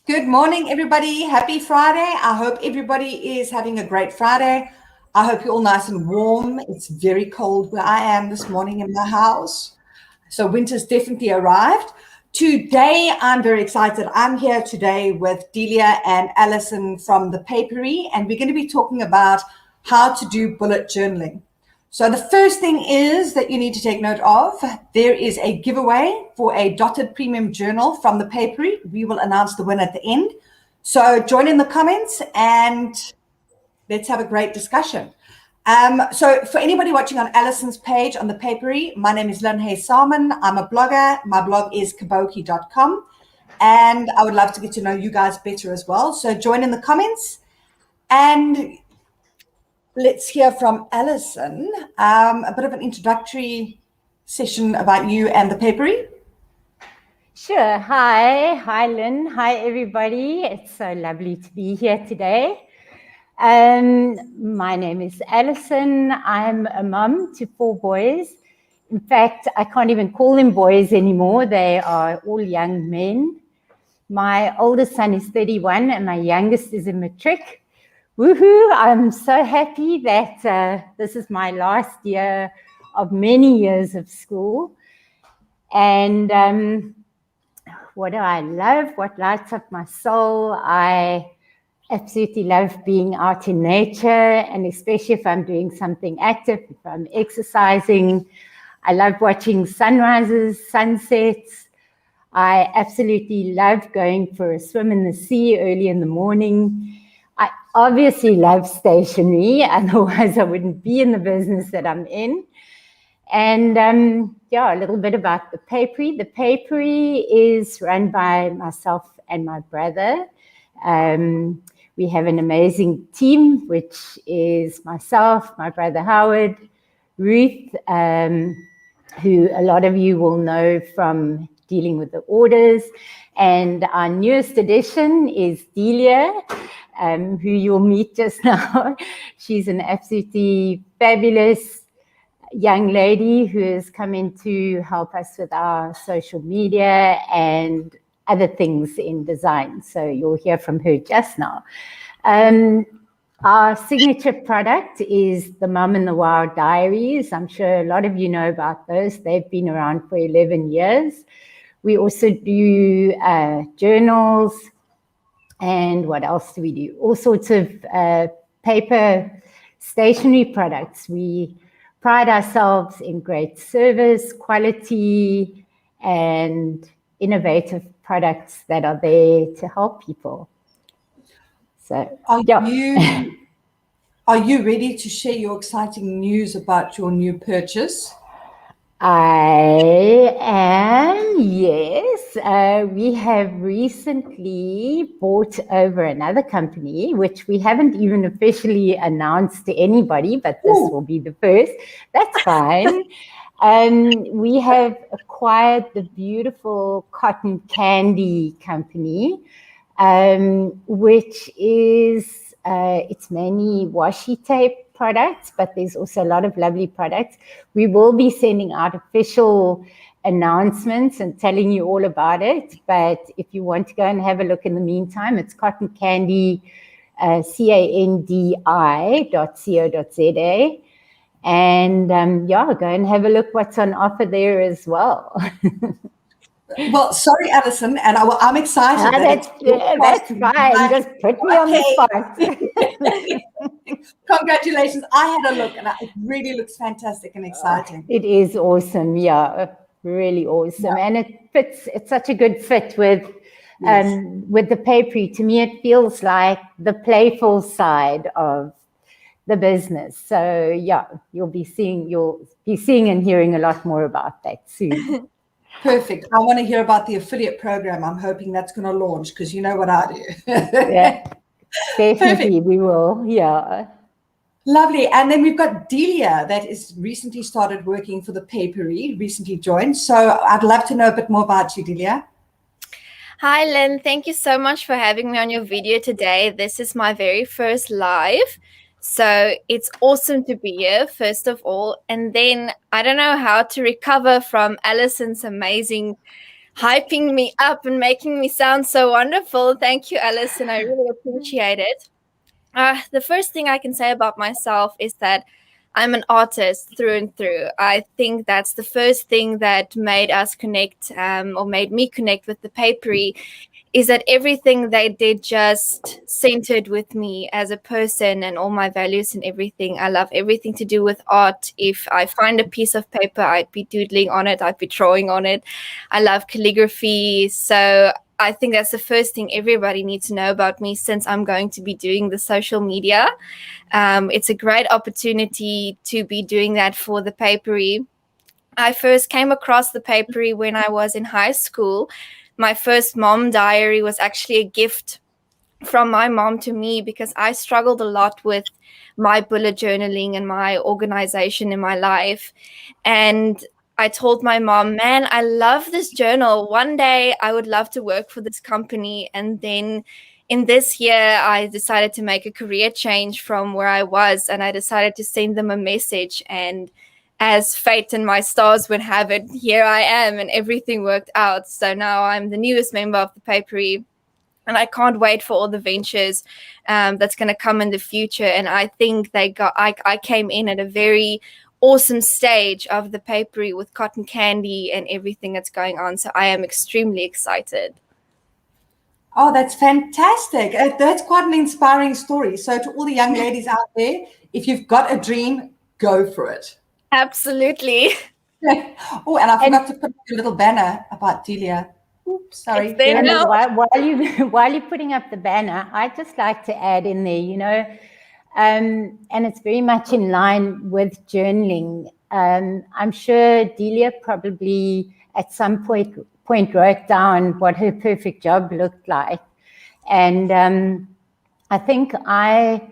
Good morning, everybody. Happy Friday. I hope everybody is having a great Friday. I hope you're all nice and warm. It's very cold where I am this morning in my house. So winter's definitely arrived. Today, I'm very excited. I'm here today with Delia and Alison from the Papery, and we're going to be talking about how to do bullet journaling. So the first thing is that you need to take note of, there is a giveaway for a dotted premium journal from the Papery. We will announce the winner at the end. So join in the comments and let's have a great discussion. So for anybody watching on Alison's page on the Papery, my name is Lynne Huysamen. I'm a blogger. My blog is Kaboutjie.com. And I would love to get to know you guys better as well. So join in the comments and let's hear from Alison, a bit of an introductory session about you and the Papery. Sure. Hi, Lynn. Hi, everybody. It's so lovely to be here today. My name is Alison. I'm a mum to 4 boys. In fact, I can't even call them boys anymore. They are all young men. My oldest son is 31 and my youngest is a matric. Woohoo! I'm so happy that this is my last year of many years of school. And what do I love? What lights up my soul? I absolutely love being out in nature, and especially if I'm doing something active, if I'm exercising. I love watching sunrises, sunsets. I absolutely love going for a swim in the sea early in the morning. I obviously love stationery, otherwise I wouldn't be in the business that I'm in. And a little bit about the Papery. The Papery is run by myself and my brother. We have an amazing team, which is myself, my brother Howard, Ruth, who a lot of you will know from dealing with the orders. And our newest addition is Delia, who you'll meet just now. She's an absolutely fabulous young lady who has come in to help us with our social media and other things in design. So you'll hear from her just now. Our signature product is the Mum and the Wild Diaries. I'm sure a lot of you know about those. They've been around for 11 years. We also do journals. And what else do we do? All sorts of paper stationery products. We pride ourselves in great service, quality, and innovative products that are there to help people. So, Are you ready to share your exciting news about your new purchase? I am, yes. We have recently bought over another company, which we haven't even officially announced to anybody, but this will be the first. That's fine. We have acquired the beautiful cotton candy company, which is, it's mainly washi tape products, but there's also a lot of lovely products. We will be sending out official announcements and telling you all about it. But if you want to go and have a look in the meantime, it's Cotton Candy, candi.co.za. And go and have a look what's on offer there as well. Well, sorry, Alison, and I'm excited. That's fine. Just put me on the spot. Congratulations. I had a look and it really looks fantastic and exciting. It is awesome. Yeah, really awesome. Yeah. And it fits, it's such a good fit with the Papery. To me, it feels like the playful side of the business. So yeah, you'll be seeing and hearing a lot more about that soon. Perfect. I want to hear about the affiliate program. I'm hoping that's going to launch because you know what I do. Yeah, definitely. We will. Yeah. Lovely. And then we've got Delia that is recently started working for the Papery, recently joined. So I'd love to know a bit more about you, Delia. Hi, Lynn. Thank you so much for having me on your video today. This is my very first live. So it's awesome to be here, first of all. And then I don't know how to recover from Alison's amazing hyping me up and making me sound so wonderful. Thank you, Alison. I really appreciate it. The first thing I can say about myself is that I'm an artist through and through. I think that's the first thing that made us connect, or made me connect with the Papery, is that everything they did just centered with me as a person and all my values and everything. I love everything to do with art. If I find a piece of paper, I'd be doodling on it, I'd be drawing on it. I love calligraphy. So I think that's the first thing everybody needs to know about me, since I'm going to be doing the social media. It's a great opportunity to be doing that for the Papery. I first came across the Papery when I was in high school. My first mom diary was actually a gift from my mom to me, because I struggled a lot with my bullet journaling and my organization in my life. And I told my mom, man, I love this journal. One day I would love to work for this company. And then in this year, I decided to make a career change from where I was, and I decided to send them a message. And as fate and my stars would have it, here I am, and everything worked out. So now I'm the newest member of the Papery, and I can't wait for all the ventures that's going to come in the future. And I think I came in at a very awesome stage of the Papery with cotton candy and everything that's going on. So I am extremely excited. Oh, that's fantastic. That's quite an inspiring story. So to all the young ladies out there, if you've got a dream, go for it. Absolutely. Oh, and I forgot to put a little banner about Delia. Oops, sorry. It's there now. While you're putting up the banner, I'd just like to add in there, and it's very much in line with journaling. I'm sure Delia probably at some point wrote down what her perfect job looked like. And I think I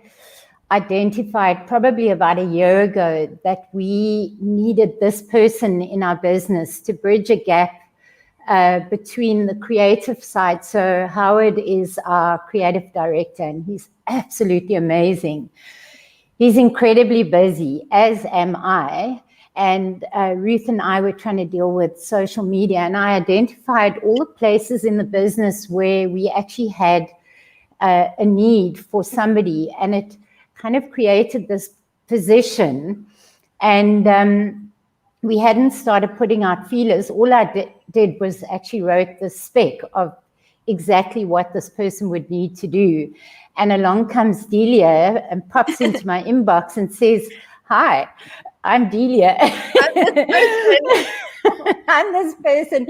identified probably about a year ago that we needed this person in our business to bridge a gap between the creative side. So Howard is our creative director, and he's absolutely amazing. He's incredibly busy, as am I. And Ruth and I were trying to deal with social media, and I identified all the places in the business where we actually had a need for somebody, and it kind of created this position. And we hadn't started putting out feelers. All I did was actually wrote the spec of exactly what this person would need to do. And along comes Delia and pops into my inbox and says, "Hi, I'm Delia. I'm this person."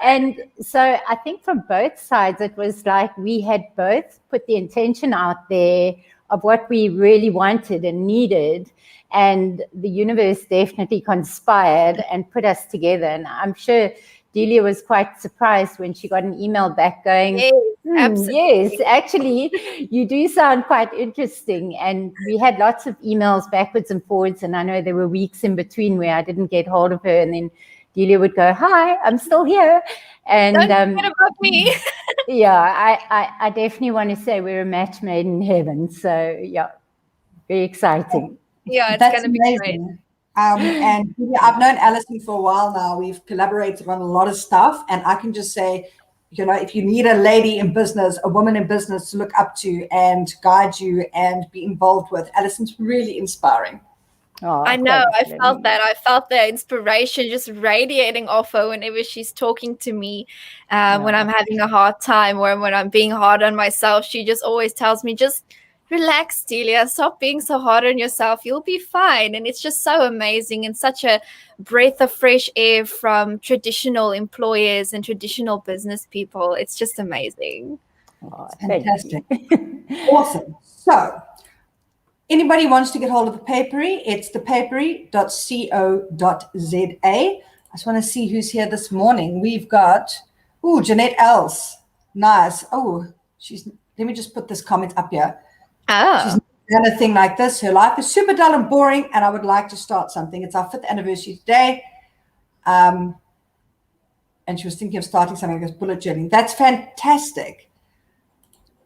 And so I think from both sides, it was like we had both put the intention out there of what we really wanted and needed. And the universe definitely conspired and put us together. And I'm sure Delia was quite surprised when she got an email back going, yes, actually, you do sound quite interesting. And we had lots of emails backwards and forwards. And I know there were weeks in between where I didn't get hold of her. And then Delia would go, "Hi, I'm still here." And don't forget about me. Yeah, I definitely want to say we're a match made in heaven. So yeah, very exciting. Yeah, it's going to be great. And I've known Alison for a while now. We've collaborated on a lot of stuff, and I can just say, if you need a lady in business, a woman in business to look up to and guide you and be involved with, Alison's really inspiring. Oh, I know. I felt that. I felt the inspiration just radiating off her whenever she's talking to me. When I'm having a hard time or when I'm being hard on myself, she just always tells me, just relax, Delia. Stop being so hard on yourself. You'll be fine. And it's just so amazing and such a breath of fresh air from traditional employers and traditional business people. It's just amazing. Oh, fantastic. Awesome. So, anybody wants to get hold of the Papery, it's thepapery.co.za. I just want to see who's here this morning. We've got, Jeanette Els. Nice. Let me just put this comment up here. She's done a thing like this. Her life is super dull and boring, and I would like to start something. It's our 5th anniversary today. And she was thinking of starting something like bullet journaling. That's fantastic.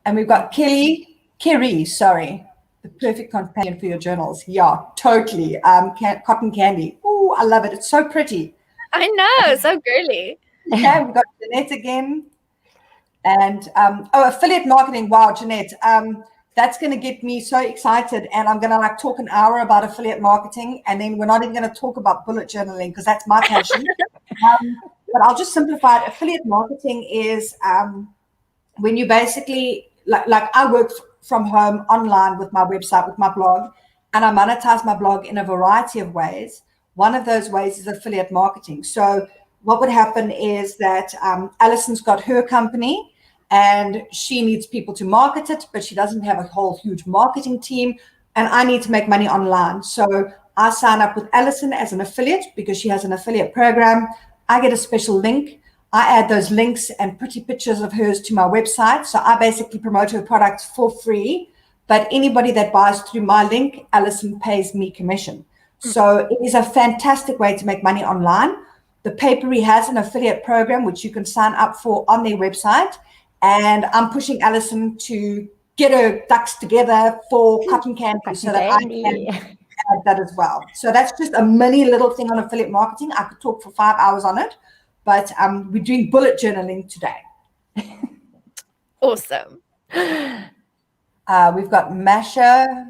And we've got Kerry, the perfect companion for your journals. Yeah, totally. Cotton candy. Oh, I love it. It's so pretty. I know. So girly. Okay, we've got Jeanette again. And affiliate marketing. Wow, Jeanette, that's going to get me so excited. And I'm going to like talk an hour about affiliate marketing. And then we're not even going to talk about bullet journaling because that's my passion. But I'll just simplify it. Affiliate marketing is when you basically, like I work from home online with my website, with my blog, and I monetize my blog in a variety of ways. One of those ways is affiliate marketing. So what would happen is that Alison's got her company and she needs people to market it, but she doesn't have a whole huge marketing team. And I need to make money online. So I sign up with Alison as an affiliate because she has an affiliate program. I get a special link. I add those links and pretty pictures of hers to my website. So I basically promote her products for free. But anybody that buys through my link, Alison pays me commission. So it is a fantastic way to make money online. The Papery has an affiliate program, which you can sign up for on their website. And I'm pushing Alison to get her ducks together for cotton candy so that I can add that as well. So that's just a mini little thing on affiliate marketing. I could talk for 5 hours on it, but we're doing bullet journaling today. Awesome. We've got Masha.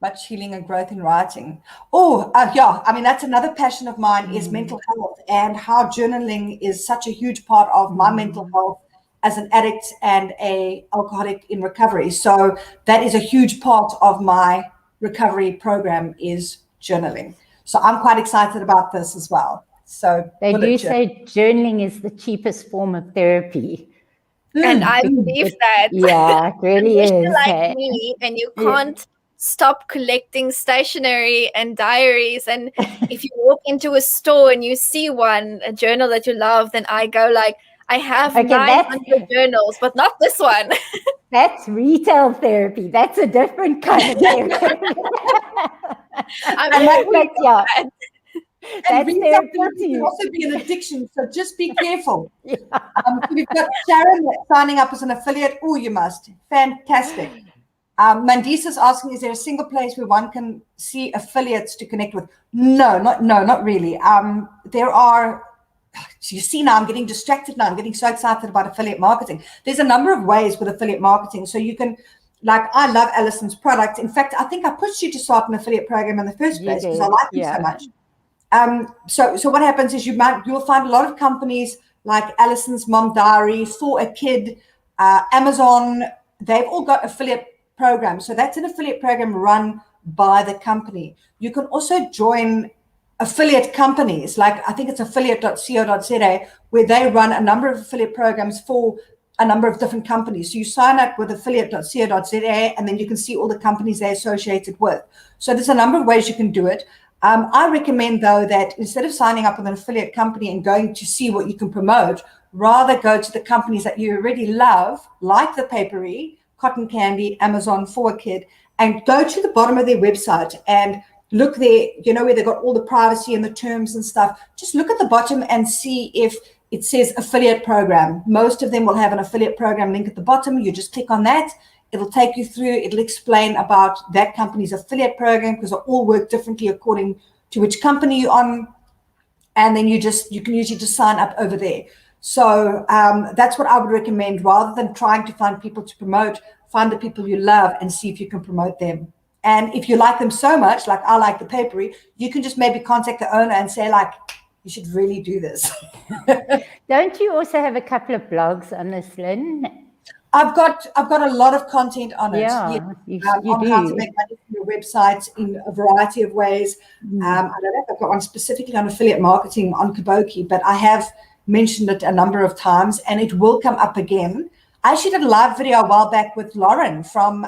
Much healing and growth in writing. Yeah, I mean, that's another passion of mine is mental health and how journaling is such a huge part of my mental health as an addict and a alcoholic in recovery. So that is a huge part of my recovery program is journaling. So I'm quite excited about this as well. So they do say journaling is the cheapest form of therapy. And I believe that. Yeah, it really is. You're like me and you can't stop collecting stationery and diaries. And if you walk into a store and you see a journal that you love, then I go like, I have 900 journals, but not this one. That's retail therapy. That's a different kind of therapy. And retail therapy can also be an addiction, so just be careful. We've got Sharon signing up as an affiliate. Oh, you must. Fantastic. Mandisa's asking, is there a single place where one can see affiliates to connect with? No, not really. There are, you see now I'm getting distracted now. I'm getting so excited about affiliate marketing. There's a number of ways with affiliate marketing. So you can, like, I love Alison's product. In fact, I think I pushed you to start an affiliate program in the first place because I like you so much. So what happens is you'll find a lot of companies like Alison's Mom Diary, For a Kid, Amazon, they've all got affiliate programs. So that's an affiliate program run by the company. You can also join affiliate companies, like I think it's affiliate.co.za, where they run a number of affiliate programs for a number of different companies. So you sign up with affiliate.co.za and then you can see all the companies they're associated with. So there's a number of ways you can do it. I recommend, though, that instead of signing up with an affiliate company and going to see what you can promote, rather go to the companies that you already love, like the Papery, Cotton Candy, Amazon, For a Kid, and go to the bottom of their website and look there, where they've got all the privacy and the terms and stuff. Just look at the bottom and see if it says affiliate program. Most of them will have an affiliate program link at the bottom. You just click on that. It'll take you through. It'll explain about that company's affiliate program because they all work differently according to which company you're on. And then you can usually just sign up over there. So that's what I would recommend. Rather than trying to find people to promote, find the people you love and see if you can promote them. And if you like them so much, like I like the Papery, you can just maybe contact the owner and say, like, you should really do this. Don't you also have a couple of blogs on this, Lynne? I've got a lot of content on it. Yeah, you do. How to make money from your website in a variety of ways. I don't know if I've got one specifically on affiliate marketing on Kaboutjie, but I have mentioned it a number of times and it will come up again. I actually did a live video a while back with Lauren from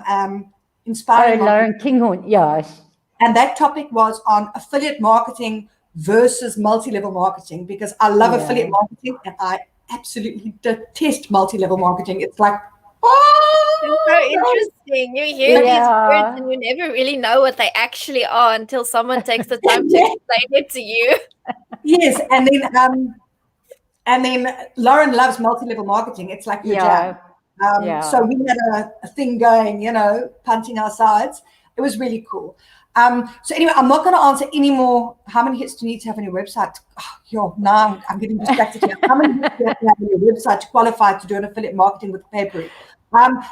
Inspiring. Oh, Lauren Kinghorn, yes. And that topic was on affiliate marketing versus multi-level marketing, because I love affiliate marketing and I absolutely detest multi-level marketing. It's like, it's so interesting. You hear these words and you never really know what they actually are until someone takes the time to explain it to you. Yes, and then Lauren loves multi-level marketing. It's like your jam. So we had a thing going, punting our sides. It was really cool. So anyway, I'm not going to answer any more. How many hits do you need to have on your website? Now I'm getting distracted here. How many hits do you have to have on your website to qualify to do an affiliate marketing with Papery?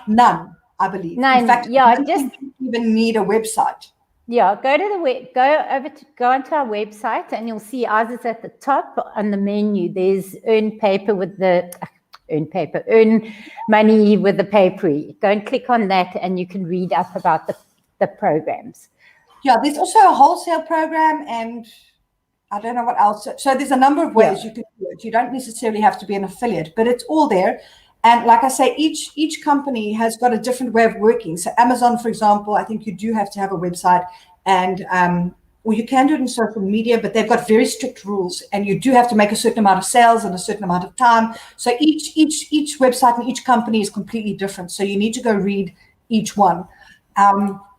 None, I believe. None. In fact, Yeah, I don't think you even need a website. Yeah, go onto our website, and you'll see ours is at the top on the menu. There's earn money with the Papery. Go and click on that, and you can read up about the programs. Yeah, there's also a wholesale program, and I don't know what else. So there's a number of ways you can do it. You don't necessarily have to be an affiliate, but it's all there. And like I say, each company has got a different way of working. So Amazon, for example, I think you do have to have a website, and or you can do it in social media, but they've got very strict rules, and you do have to make a certain amount of sales in a certain amount of time. So each website and each company is completely different. So you need to go read each one.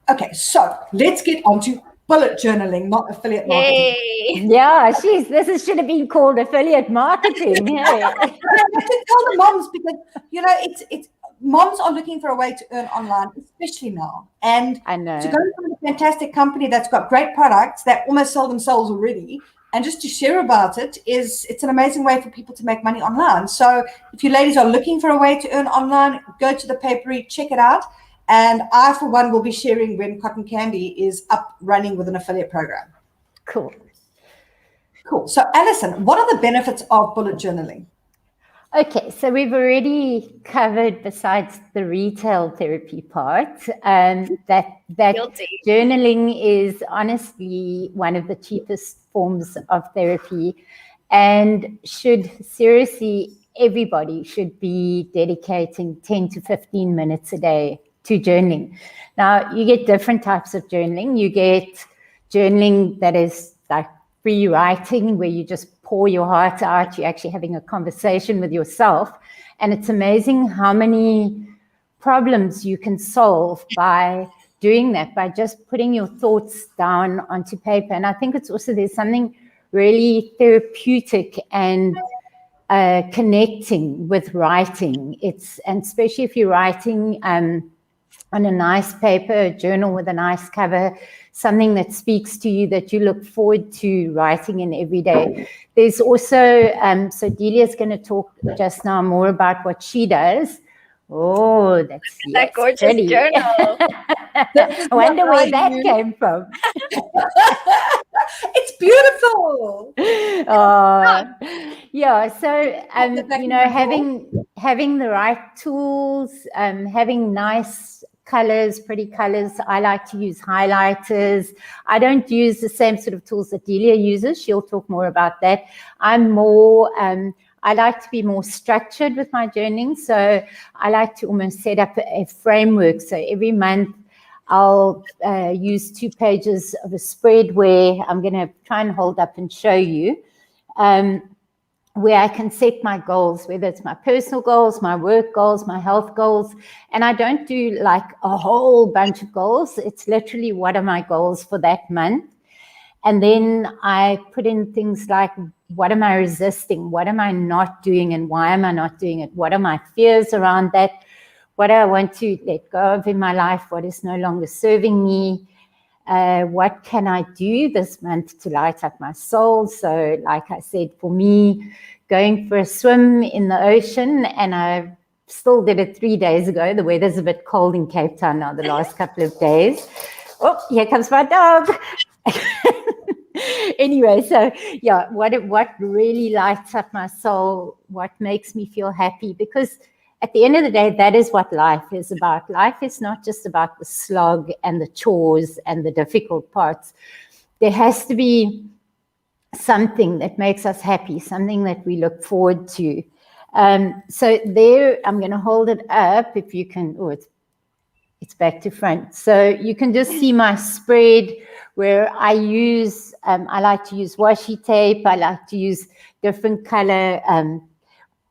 Okay, so let's get on to bullet journaling, not affiliate marketing. Yay. Yeah, this should have been called affiliate marketing. Hey. I should tell the moms, because it's moms are looking for a way to earn online, especially now. And I know. To go and find a fantastic company that's got great products that almost sell themselves already, and just to share about it's an amazing way for people to make money online. So if you ladies are looking for a way to earn online, go to the Papery, check it out. And I, for one, will be sharing when Cotton Candy is up running with an affiliate program. Cool. So, Alison, what are the benefits of bullet journaling? Okay, so we've already covered, besides the retail therapy part, that Guilty. journaling is honestly one of the cheapest forms of therapy, and everybody should be dedicating 10 to 15 minutes a day to journaling. Now, you get different types of journaling. You get journaling that is like free writing, where you just pour your heart out. You're actually having a conversation with yourself. And it's amazing how many problems you can solve by doing that, by just putting your thoughts down onto paper. And I think there's something really therapeutic and connecting with writing. And especially if you're writing on a nice paper, a journal with a nice cover, something that speaks to you, that you look forward to writing in every day. There's also, so Delia's going to talk just now more about what she does. Oh, that's that gorgeous pretty. journal. I wonder where that came from. It's beautiful. Yeah. So, having the right tools, having nice colors, pretty colors. I like to use highlighters. I don't use the same sort of tools that Delia uses. She'll talk more about that. I'm more, I like to be more structured with my journaling. So I like to almost set up a framework. So every month I'll use 2 pages of a spread where I'm going to try and hold up and show you, where I can set my goals, whether it's my personal goals, my work goals, my health goals. And I don't do like a whole bunch of goals. It's literally, what are my goals for that month? And then I put in things like, what am I resisting? What am I not doing? And why am I not doing it? What are my fears around that? What do I want to let go of in my life? What is no longer serving me? What can I do this month to light up my soul? So like I said, for me, going for a swim in the ocean, and I still did it 3 days ago. The weather's a bit cold in Cape Town now, the last couple of days. Oh, here comes my dog. Anyway, so yeah, what really lights up my soul, what makes me feel happy, because at the end of the day, that is what life is about. Life is not just about the slog and the chores and the difficult parts. There has to be something that makes us happy, something that we look forward to. So there, I'm going to hold it up if you can. Oh, it's back to front. So you can just see my spread where I use, I like to use washi tape. I like to use different color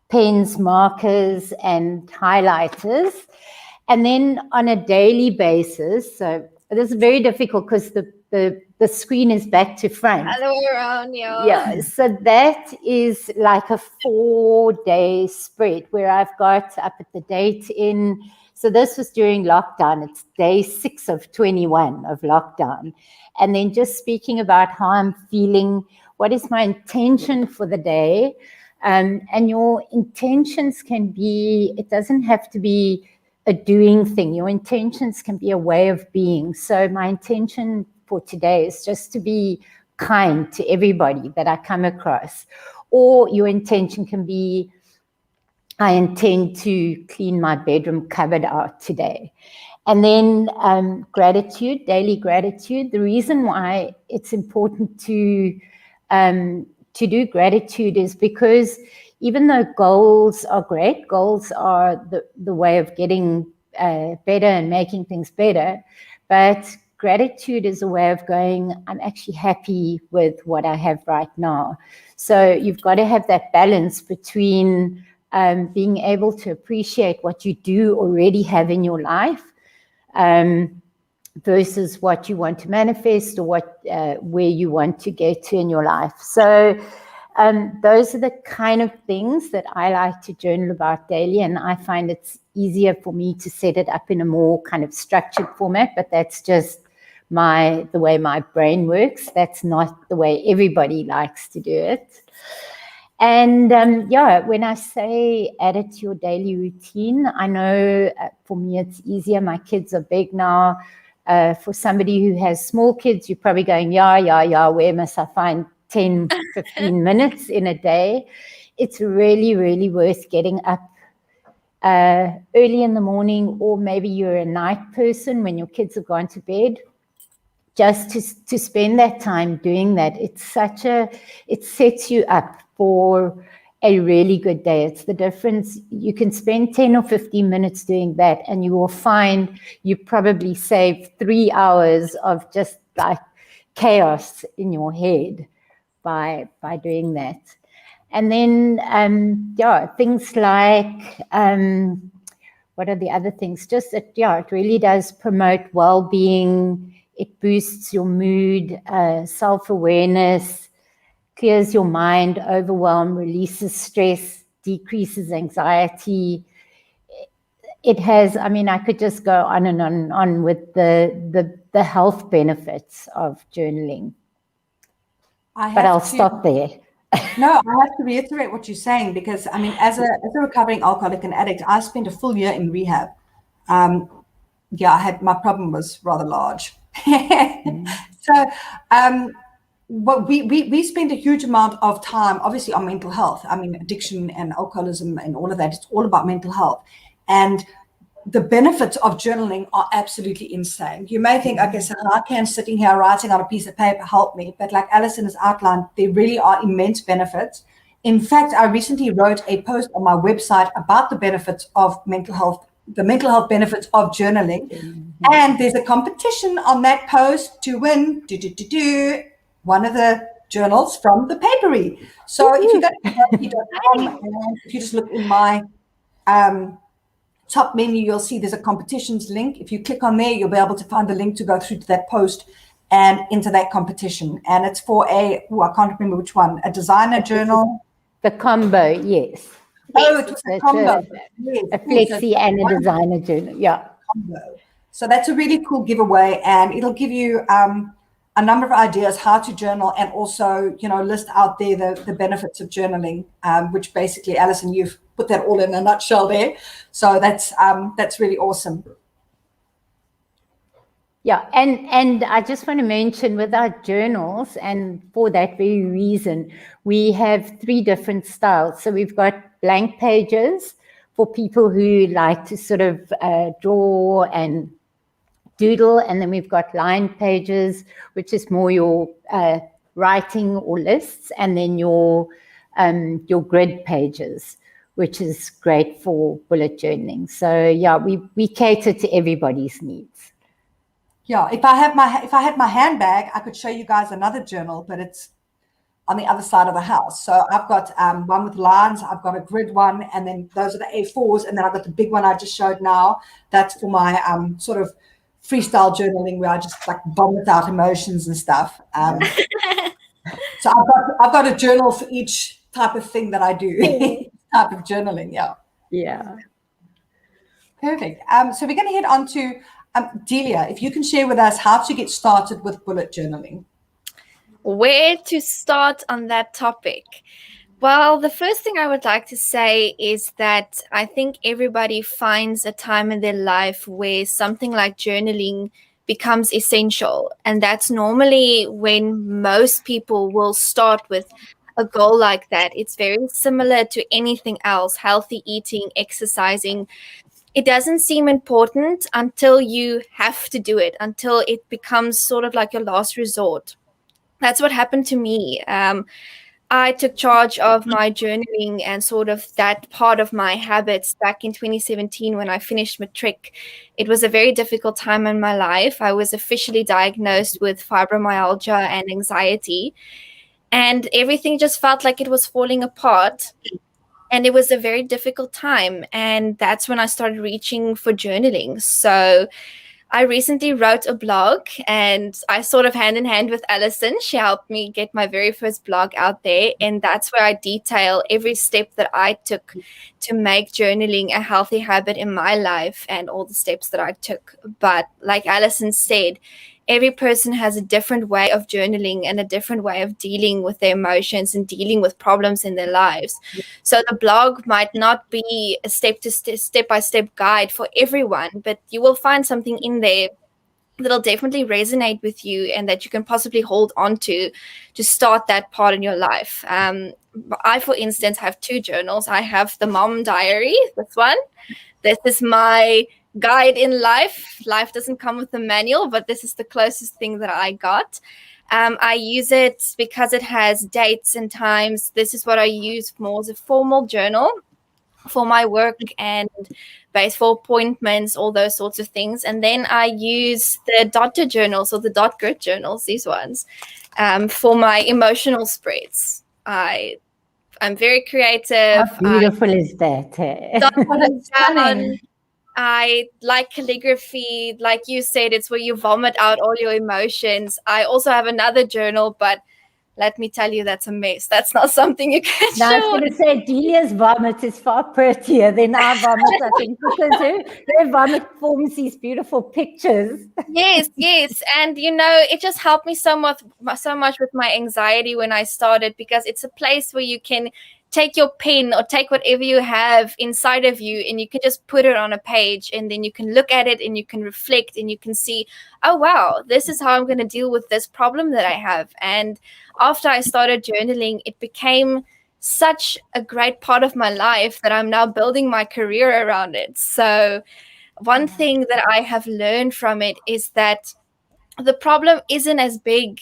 pens, markers, and highlighters. And then on a daily basis, so this is very difficult because the screen is back to front. Hello around, yo. Yeah, so that is like a 4-day spread where I've got, I put the date in, So this was during lockdown. It's day 6 of 21 of lockdown. And then just speaking about how I'm feeling, what is my intention for the day? And your intentions can be, it doesn't have to be a doing thing. Your intentions can be a way of being. So my intention for today is just to be kind to everybody that I come across. Or your intention can be, I intend to clean my bedroom cupboard out today. And then gratitude, daily gratitude. The reason why it's important to do gratitude is because even though goals are great, goals are the way of getting better and making things better, but gratitude is a way of going, I'm actually happy with what I have right now. So you've got to have that balance between being able to appreciate what you do already have in your life versus what you want to manifest or where you want to get to in your life. So those are the kind of things that I like to journal about daily, and I find it's easier for me to set it up in a more kind of structured format, but that's just the way my brain works. That's not the way everybody likes to do it. And when I say add it to your daily routine, I know for me it's easier. My kids are big now. For somebody who has small kids, you're probably going, where must I find 10, 15 minutes in a day? It's really, really worth getting up early in the morning, or maybe you're a night person when your kids have gone to bed. Just to spend that time doing that, it sets you up for a really good day. It's the difference. You can spend 10 or 15 minutes doing that, and you will find you probably save 3 hours of just like chaos in your head by doing that. And then, things like, what are the other things? Just, it really does promote well-being. It boosts your mood, self-awareness, clears your mind, overwhelm, releases stress, decreases anxiety. It has, I could just go on and on and on with the health benefits of journaling. But I'll stop there. No, I have to reiterate what you're saying, because as a recovering alcoholic and addict, I spent a full year in rehab. My problem was rather large. So what we spend a huge amount of time, obviously, on mental health. Addiction and alcoholism and all of that, it's all about mental health. And the benefits of journaling are absolutely insane. You may think, okay, so how can sitting here writing on a piece of paper help me? But like Alison has outlined, there really are immense benefits. In fact, I recently wrote a post on my website about the benefits of mental health, the mental health benefits of journaling. And there's a competition on that post to win one of the journals from the Papery. So if you go to papery.com and if you just look in my top menu, you'll see there's a competitions link. If you click on there, you'll be able to find the link to go through to that post and into that competition. And it's for I can't remember which one, a designer journal. The combo, yes. Oh, it was a combo. Yes. A flexi and a designer journal, yeah. Combo. So that's a really cool giveaway, and it'll give you a number of ideas how to journal, and also, list out there the benefits of journaling, which basically, Alison, you've put that all in a nutshell there. So that's really awesome. Yeah, and I just want to mention with our journals, and for that very reason, we have 3 different styles. So we've got blank pages for people who like to sort of draw and doodle, and then we've got lined pages, which is more your writing or lists, and then your grid pages, which is great for bullet journaling. So yeah, we cater to everybody's needs. Yeah, if I had my handbag, I could show you guys another journal, but it's on the other side of the house. So I've got one with lines, I've got a grid one, and then those are the A4s, and then I've got the big one I just showed now. That's for my sort of freestyle journaling, where I just like vomit out emotions and stuff. So I've got a journal for each type of thing that I do, type of journaling. Yeah. Perfect. So we're going to head on to Delia. If you can share with us how to get started with bullet journaling. Where to start on that topic? Well, the first thing I would like to say is that I think everybody finds a time in their life where something like journaling becomes essential. And that's normally when most people will start with a goal like that. It's very similar to anything else, healthy eating, exercising. It doesn't seem important until you have to do it, until it becomes sort of like your last resort. That's what happened to me. I took charge of my journaling and sort of that part of my habits back in 2017 when I finished matric. It was a very difficult time in my life. I was officially diagnosed with fibromyalgia and anxiety, and everything just felt like it was falling apart. And it was a very difficult time. And that's when I started reaching for journaling. So I recently wrote a blog, and I sort of hand in hand with Alison. She helped me get my very first blog out there. And that's where I detail every step that I took to make journaling a healthy habit in my life and all the steps that I took. But like Alison said, every person has a different way of journaling and a different way of dealing with their emotions and dealing with problems in their lives. So the blog might not be a step-by-step guide for everyone, but you will find something in there that'll definitely resonate with you and that you can possibly hold on to start that part in your life. I, for instance, have two journals. I have the mom diary, this one. This is my guide in life. Life doesn't come with a manual, but this is the closest thing that I got. I use it because it has dates and times. This is what I use more as a formal journal for my work and based for appointments, all those sorts of things. And then I use the dotted journals or the dot grid journals, these ones, for my emotional spreads. I'm very creative. How beautiful is that? Down. I like calligraphy. Like you said, it's where you vomit out all your emotions. I also have another journal, but let me tell you, that's a mess. That's not something you can show. I was going to say, Delia's vomit is far prettier than our vomit, I think, because her vomit forms these beautiful pictures. Yes. And, it just helped me so much with my anxiety when I started, because it's a place where you can take your pen or take whatever you have inside of you and you can just put it on a page, and then you can look at it and you can reflect and you can see, oh, wow, this is how I'm going to deal with this problem that I have. And after I started journaling, it became such a great part of my life that I'm now building my career around it. So one thing that I have learned from it is that the problem isn't as big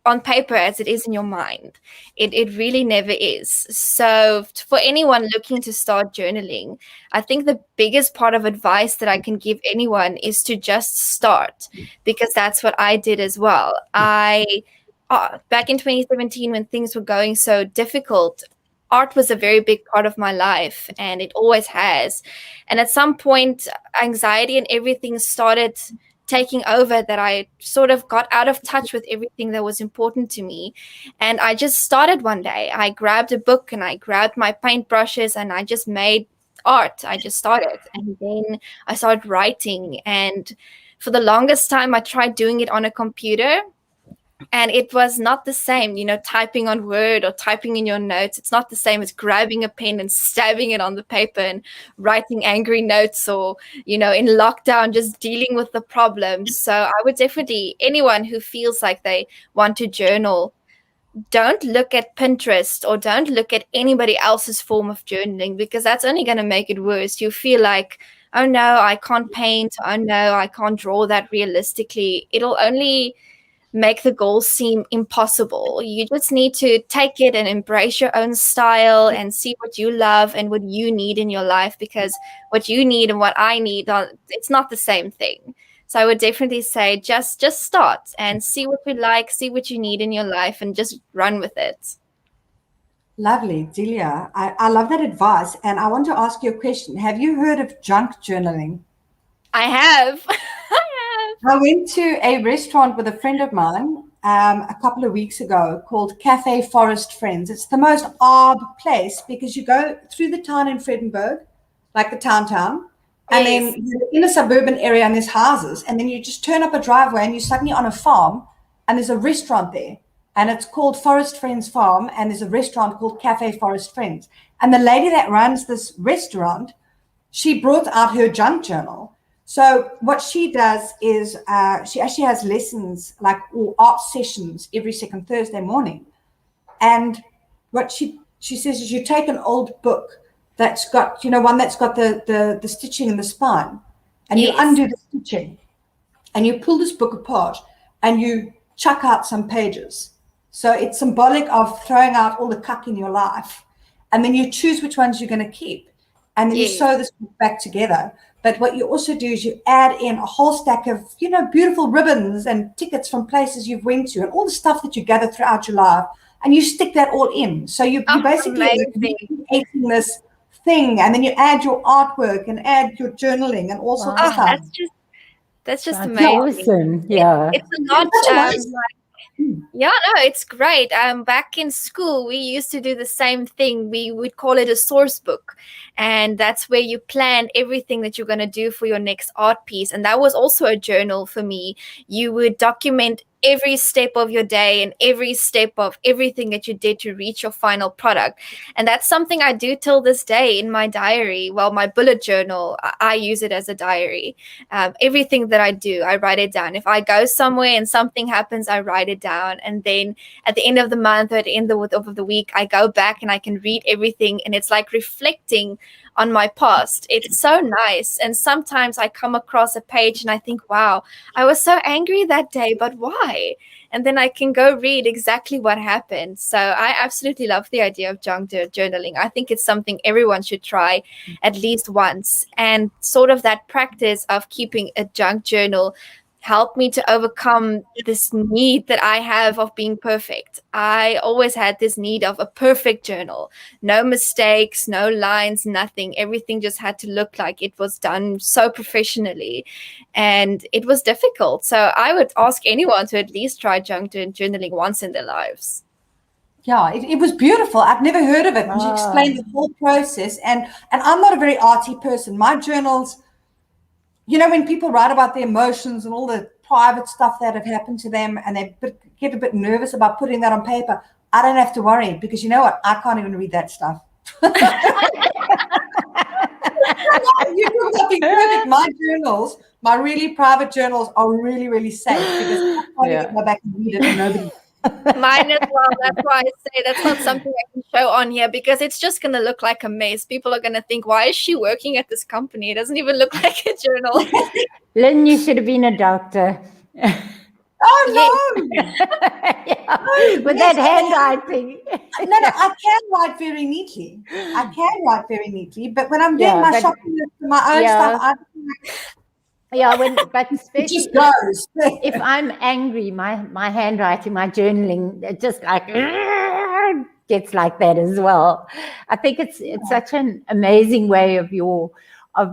on paper as it is in your mind. It really never is. So for anyone looking to start journaling, I think the biggest part of advice that I can give anyone is to just start, because that's what I did as well. Back in 2017, when things were going so difficult, art was a very big part of my life, and it always has. And at some point, anxiety and everything started taking over, that I sort of got out of touch with everything that was important to me. And I just started one day. I grabbed a book and I grabbed my paintbrushes and I just made art. I just started. And then I started writing. And for the longest time, I tried doing it on a computer. And it was not the same, typing on Word or typing in your notes. It's not the same as grabbing a pen and stabbing it on the paper and writing angry notes, or, in lockdown, just dealing with the problems. So I would definitely, anyone who feels like they want to journal, don't look at Pinterest or don't look at anybody else's form of journaling, because that's only going to make it worse. You feel like, oh no, I can't paint. Oh no, I can't draw that realistically. It'll only make the goal seem impossible. You just need to take it and embrace your own style and see what you love and what you need in your life, because what you need and what I need, it's not the same thing. So I would definitely say just start and see what you like, see what you need in your life, and just run with it. Lovely, Delia. I love that advice. And I want to ask you a question. Have you heard of junk journaling? I have. I went to a restaurant with a friend of mine a couple of weeks ago called Cafe Forest Friends. It's the most odd place, because you go through the town in Fredenberg, like the town, And Yes. then you're in a suburban area and there's houses, and then you just turn up a driveway and you're suddenly on a farm and there's a restaurant there, and it's called Forest Friends Farm, and there's a restaurant called Cafe Forest Friends. And the lady that runs this restaurant, she brought out her junk journal. So what she does is she actually has lessons, like, or art sessions every second Thursday morning. And what she says is, you take an old book that's got, one that's got the stitching in the spine, and you undo the stitching, and you pull this book apart and you chuck out some pages. So it's symbolic of throwing out all the cuck in your life. And then you choose which ones you're going to keep. And then you sew this book back together. But what you also do is you add in a whole stack of, beautiful ribbons and tickets from places you've went to and all the stuff that you gather throughout your life. And you stick that all in. So you basically creating this thing, and then you add your artwork and add your journaling and all sorts of stuff. That's just That's amazing. awesome. Yeah. It's a lot. Yeah, no, it's great. Back in school, we used to do the same thing. We would call it a source book. And that's where you plan everything that you're going to do for your next art piece. And that was also a journal for me. You would document every step of your day and every step of everything that you did to reach your final product. And that's something I do till this day in my diary. Well, my bullet journal, I use it as a diary. Everything that I do, I write it down. If I go somewhere and something happens, I write it down. And then at the end of the month or at the end of the week, I go back and I can read everything. And it's like reflecting on my past. It's so nice. And sometimes I come across a page and I think, wow, I was so angry that day, but why? And then I can go read exactly what happened. So I absolutely love the idea of junk journaling. I think it's something everyone should try at least once. And sort of that practice of keeping a junk journal helped me to overcome this need that I have of being perfect. I always had this need of a perfect journal. No mistakes, no lines, nothing. Everything just had to look like it was done so professionally. And it was difficult. So I would ask anyone to at least try junk journaling once in their lives. Yeah, it was beautiful. I've never heard of it. And she explained the whole process. And I'm not a very arty person. My journals, when people write about their emotions and all the private stuff that have happened to them, and they get a bit nervous about putting that on paper, I don't have to worry, because you know what? I can't even read that stuff. You talk about being perfect. My journals, my really private journals, are really, really safe, because I can't even go back and read it, and nobody. Mine as well. That's why I say that's not something I can show on here, because it's just going to look like a mess. People are going to think, why is she working at this company? It doesn't even look like a journal. Lynn, you should have been a doctor. Oh, no. No, with that handwriting. No, I can write very neatly. But when I'm doing my shopping list for my own stuff, but especially it just goes. If I'm angry, my handwriting, my journaling, it just like gets like that as well. I think it's such an amazing way of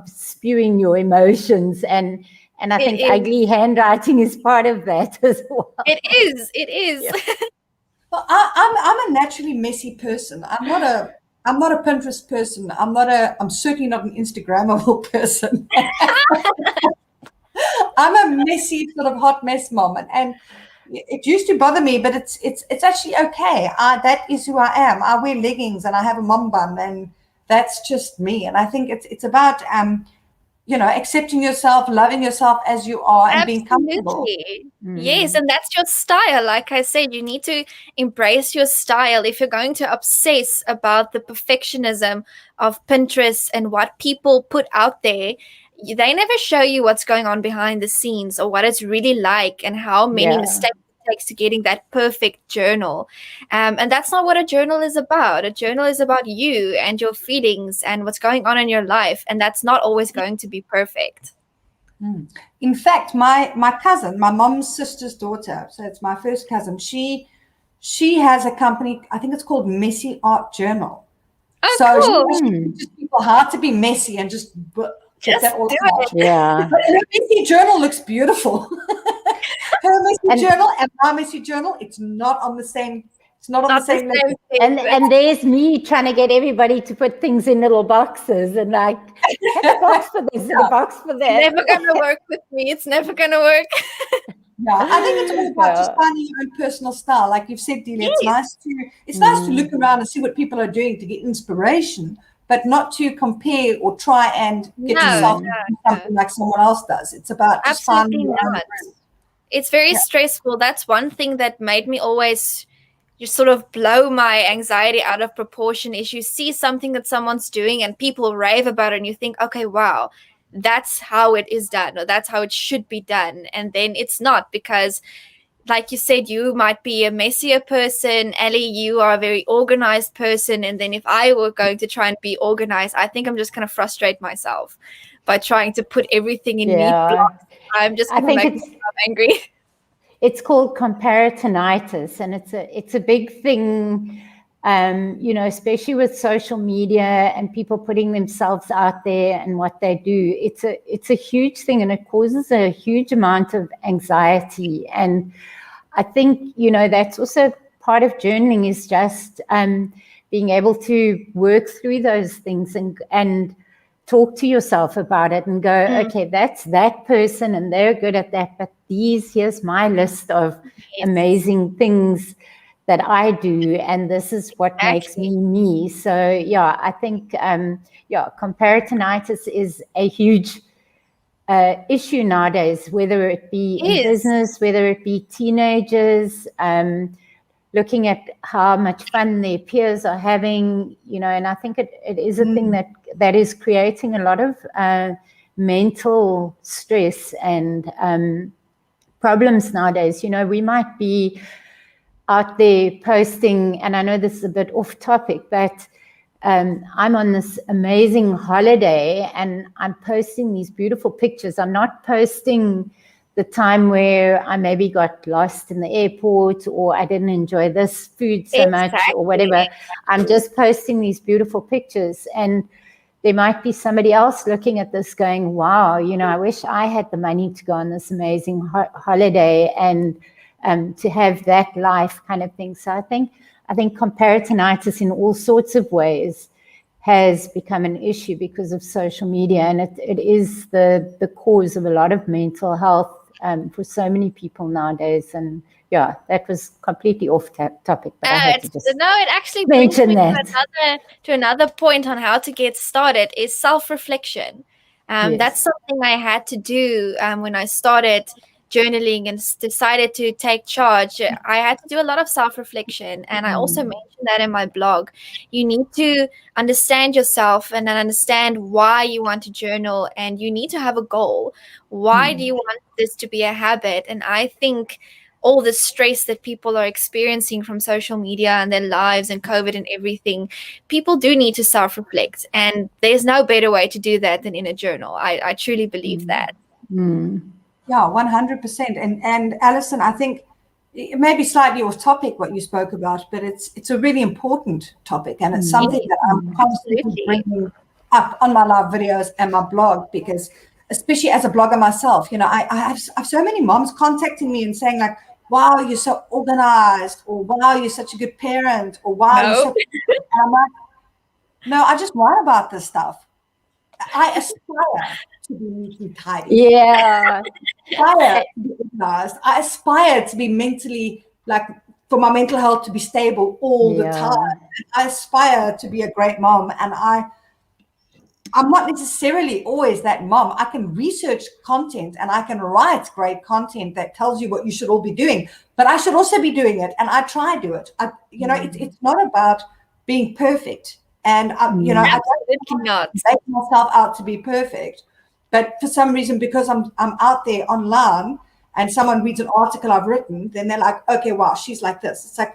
spewing your emotions, and I think ugly handwriting is part of that as well. It is. Yeah. Well, I'm a naturally messy person. I'm not a Pinterest person. I'm certainly not an Instagrammable person. I'm a messy, sort of hot mess mom, and it used to bother me, but it's actually okay. That is who I am. I wear leggings and I have a mom bun, and that's just me. And I think it's about accepting yourself, loving yourself as you are, and being comfortable. Yes, and that's your style. Like I said, you need to embrace your style. If you're going to obsess about the perfectionism of Pinterest and what people put out there, they never show you what's going on behind the scenes, or what it's really like, and how many mistakes it takes to getting that perfect journal. And that's not what a journal is about. A journal is about you and your feelings and what's going on in your life. And that's not always going to be perfect. In fact, my cousin, my mom's sister's daughter, so it's my first cousin, she has a company, I think it's called Messy Art Journal. Oh, so cool. she teaches people how to be messy and just get that all out. Yeah. But her messy journal looks beautiful. Her messy journal and my messy journal, it's not on the same It's not on the same level. And there's me trying to get everybody to put things in little boxes and like, have a box for this and a box for that. It's never going to work with me. It's never going to work. Yeah, I think it's all about just finding your own personal style. Like you've said, Delia, it's nice to look around and see what people are doing to get inspiration, but not to compare or try and get yourself to do something like someone else does. It's about just finding your own. It's very stressful. That's one thing that made me always just sort of blow my anxiety out of proportion is you see something that someone's doing and people rave about it and you think, okay, wow, that's how it is done or that's how it should be done. And then it's not, because like you said, you might be a messier person. Ellie, you are a very organized person. And then if I were going to try and be organized, I think I'm just going to frustrate myself by trying to put everything in neat blocks. I'm just going to make myself angry. It's called comparisonitis, and it's a big thing, especially with social media and people putting themselves out there and what they do. It's a huge thing, and it causes a huge amount of anxiety. And I think, that's also part of journaling, is just being able to work through those things and talk to yourself about it and go, okay, that's that person and they're good at that, but here's my list of amazing things that I do, and this is what makes me me. So yeah, I think comparisonitis is a huge issue nowadays, whether it be in business, whether it be teenagers, looking at how much fun their peers are having, and I think it is a thing that is creating a lot of mental stress and problems nowadays. We might be out there posting, and I know this is a bit off topic, but I'm on this amazing holiday and I'm posting these beautiful pictures. I'm not posting the time where I maybe got lost in the airport or I didn't enjoy this food so much or whatever. I'm just posting these beautiful pictures, and there might be somebody else looking at this going, wow, I wish I had the money to go on this amazing holiday and to have that life kind of thing. So I think comparisonitis in all sorts of ways has become an issue because of social media, and it is the cause of a lot of mental health for so many people nowadays. And yeah, that was completely off topic, but I had to just it actually brings mention me that. to another point on how to get started is self-reflection. That's something I had to do when I started journaling and decided to take charge. I had to do a lot of self-reflection, and I also mentioned that in my blog. You need to understand yourself and then understand why you want to journal, and you need to have a goal. Why do you want this to be a habit? And I think all the stress that people are experiencing from social media and their lives and COVID and everything, people do need to self-reflect, and there's no better way to do that than in a journal. I truly believe that. Yeah, 100%. And Alison, I think it may be slightly off topic what you spoke about, but it's a really important topic, and it's something that I'm constantly bringing up on my live videos and my blog, because especially as a blogger myself, I have so many moms contacting me and saying like, wow, you're so organized, or wow, you're such a good parent, or wow, you're so good. And I'm like, no, I just write about this stuff. I aspire to be neatly tidy. Yeah. I aspire to be organized. I aspire to be mentally, for my mental health to be stable all the time. I aspire to be a great mom, and I'm not necessarily always that mom. I can research content and I can write great content that tells you what you should all be doing, but I should also be doing it, and I try to do it. It's not about being perfect. And, I don't make myself out to be perfect. But for some reason, because I'm out there online and someone reads an article I've written, then they're like, okay, wow, she's like this. It's like,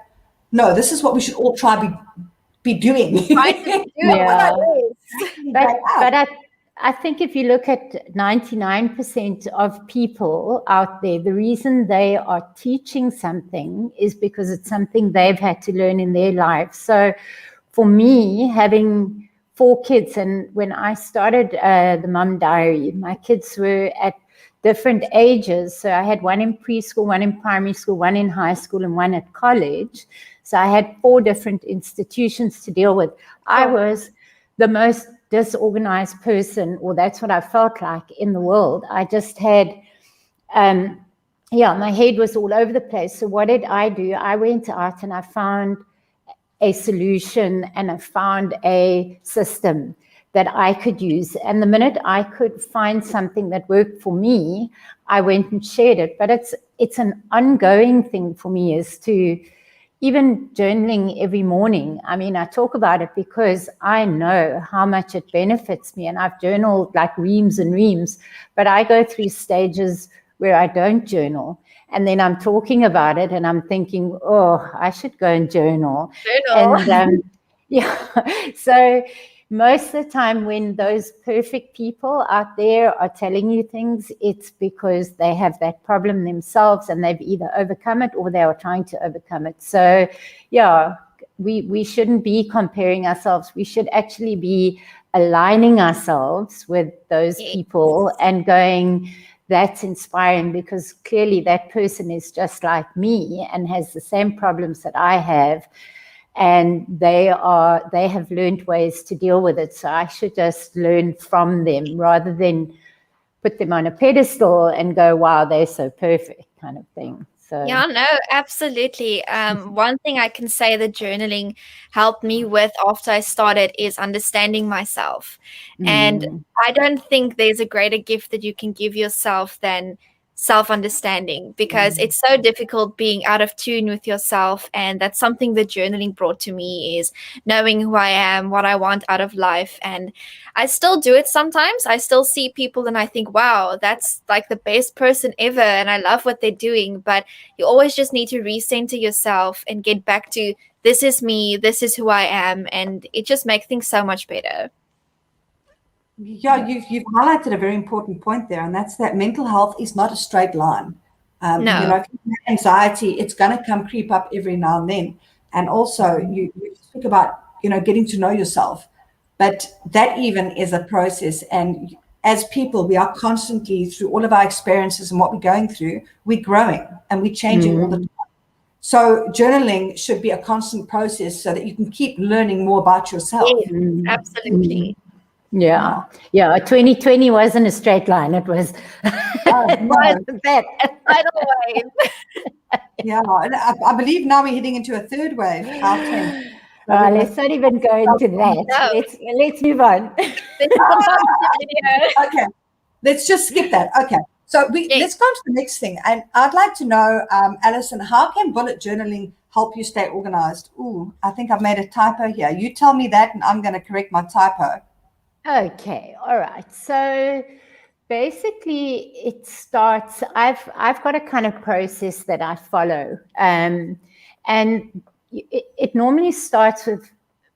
no, this is what we should all try be doing. But I think if you look at 99% of people out there, the reason they are teaching something is because it's something they've had to learn in their life. So for me, having 4 kids, and when I started the Mum Diary, my kids were at different ages. So I had one in preschool, one in primary school, one in high school, and one at college. So I had 4 different institutions to deal with. I was the most disorganized person, or that's what I felt like in the world. I just had, my head was all over the place. So what did I do? I went out and I found a solution and I found a system that I could use. And the minute I could find something that worked for me, I went and shared it. But it's an ongoing thing for me, is to even journaling every morning. I mean, I talk about it because I know how much it benefits me, and I've journaled like reams and reams, but I go through stages where I don't journal. And then I'm talking about it and I'm thinking, oh, I should go and journal. And so most of the time when those perfect people out there are telling you things, it's because they have that problem themselves and they've either overcome it or they are trying to overcome it. So we shouldn't be comparing ourselves. We should actually be aligning ourselves with those people and going, that's inspiring, because clearly that person is just like me and has the same problems that I have. And they have learned ways to deal with it. So I should just learn from them rather than put them on a pedestal and go, wow, they're so perfect, kind of thing. So yeah, no, absolutely. One thing I can say that journaling helped me with after I started is understanding myself. And I don't think there's a greater gift that you can give yourself than self-understanding, because it's so difficult being out of tune with yourself. And that's something that journaling brought to me, is knowing who I am, what I want out of life. And I still do it sometimes. I still see people and I think, wow, that's like the best person ever, and I love what they're doing. But you always just need to recenter yourself and get back to, this is me, this is who I am, and it just makes things so much better. Yeah, you've highlighted a very important point there, and that's that mental health is not a straight line. No. You know, if you have anxiety, it's going to come creep up every now and then. And also, you speak about, you know, getting to know yourself, but that even is a process. And as people, we are constantly, through all of our experiences and what we're going through, we're growing and we're changing all the time. So journaling should be a constant process so that you can keep learning more about yourself. Yes, absolutely. Yeah. 2020 wasn't a straight line. It was wasn't that. Tidal wave. Yeah, and I believe now we're heading into a third wave. Let's not even go into that. No. Let's move on. Okay, let's just skip that. Okay, so let's go on to the next thing. And I'd like to know, Alison, how can bullet journaling help you stay organized? Ooh, I think I've made a typo here. You tell me that, and I'm going to correct my typo. Okay, all right. So basically, it starts. I've got a kind of process that I follow, and it normally starts with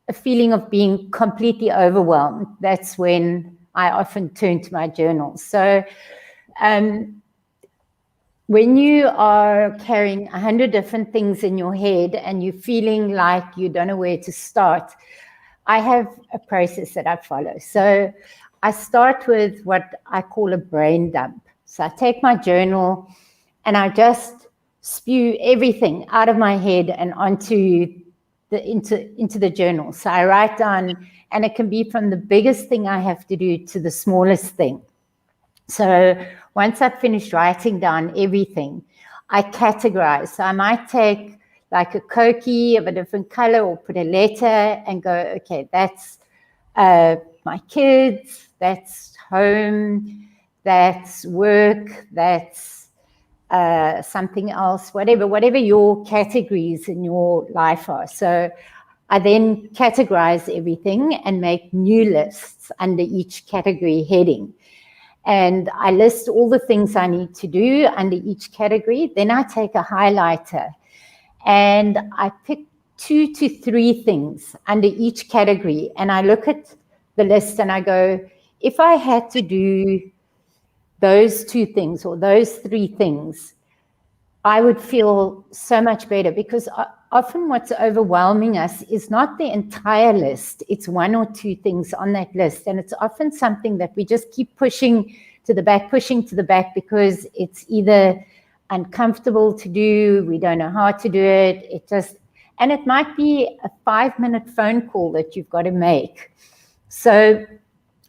a feeling of being completely overwhelmed. That's when I often turn to my journal. So when you are carrying 100 different things in your head and you're feeling like you don't know where to start, I have a process that I follow. So I start with what I call a brain dump. So I take my journal and I just spew everything out of my head and onto into the journal. So I write down, and it can be from the biggest thing I have to do to the smallest thing. So once I've finished writing down everything, I categorize. So I might take like a Cokie of a different color, or put a letter and go, okay, that's my kids, that's home, that's work, that's something else, whatever your categories in your life are. So I then categorize everything and make new lists under each category heading. And I list all the things I need to do under each category. Then I take a highlighter and I pick 2 to 3 things under each category. And I look at the list and I go, if I had to do those 2 things or those 3 things, I would feel so much better, because often what's overwhelming us is not the entire list. It's 1 or 2 things on that list. And it's often something that we just keep pushing to the back, because it's either uncomfortable to do, we don't know how to do it. And it might be a 5-minute phone call that you've got to make. So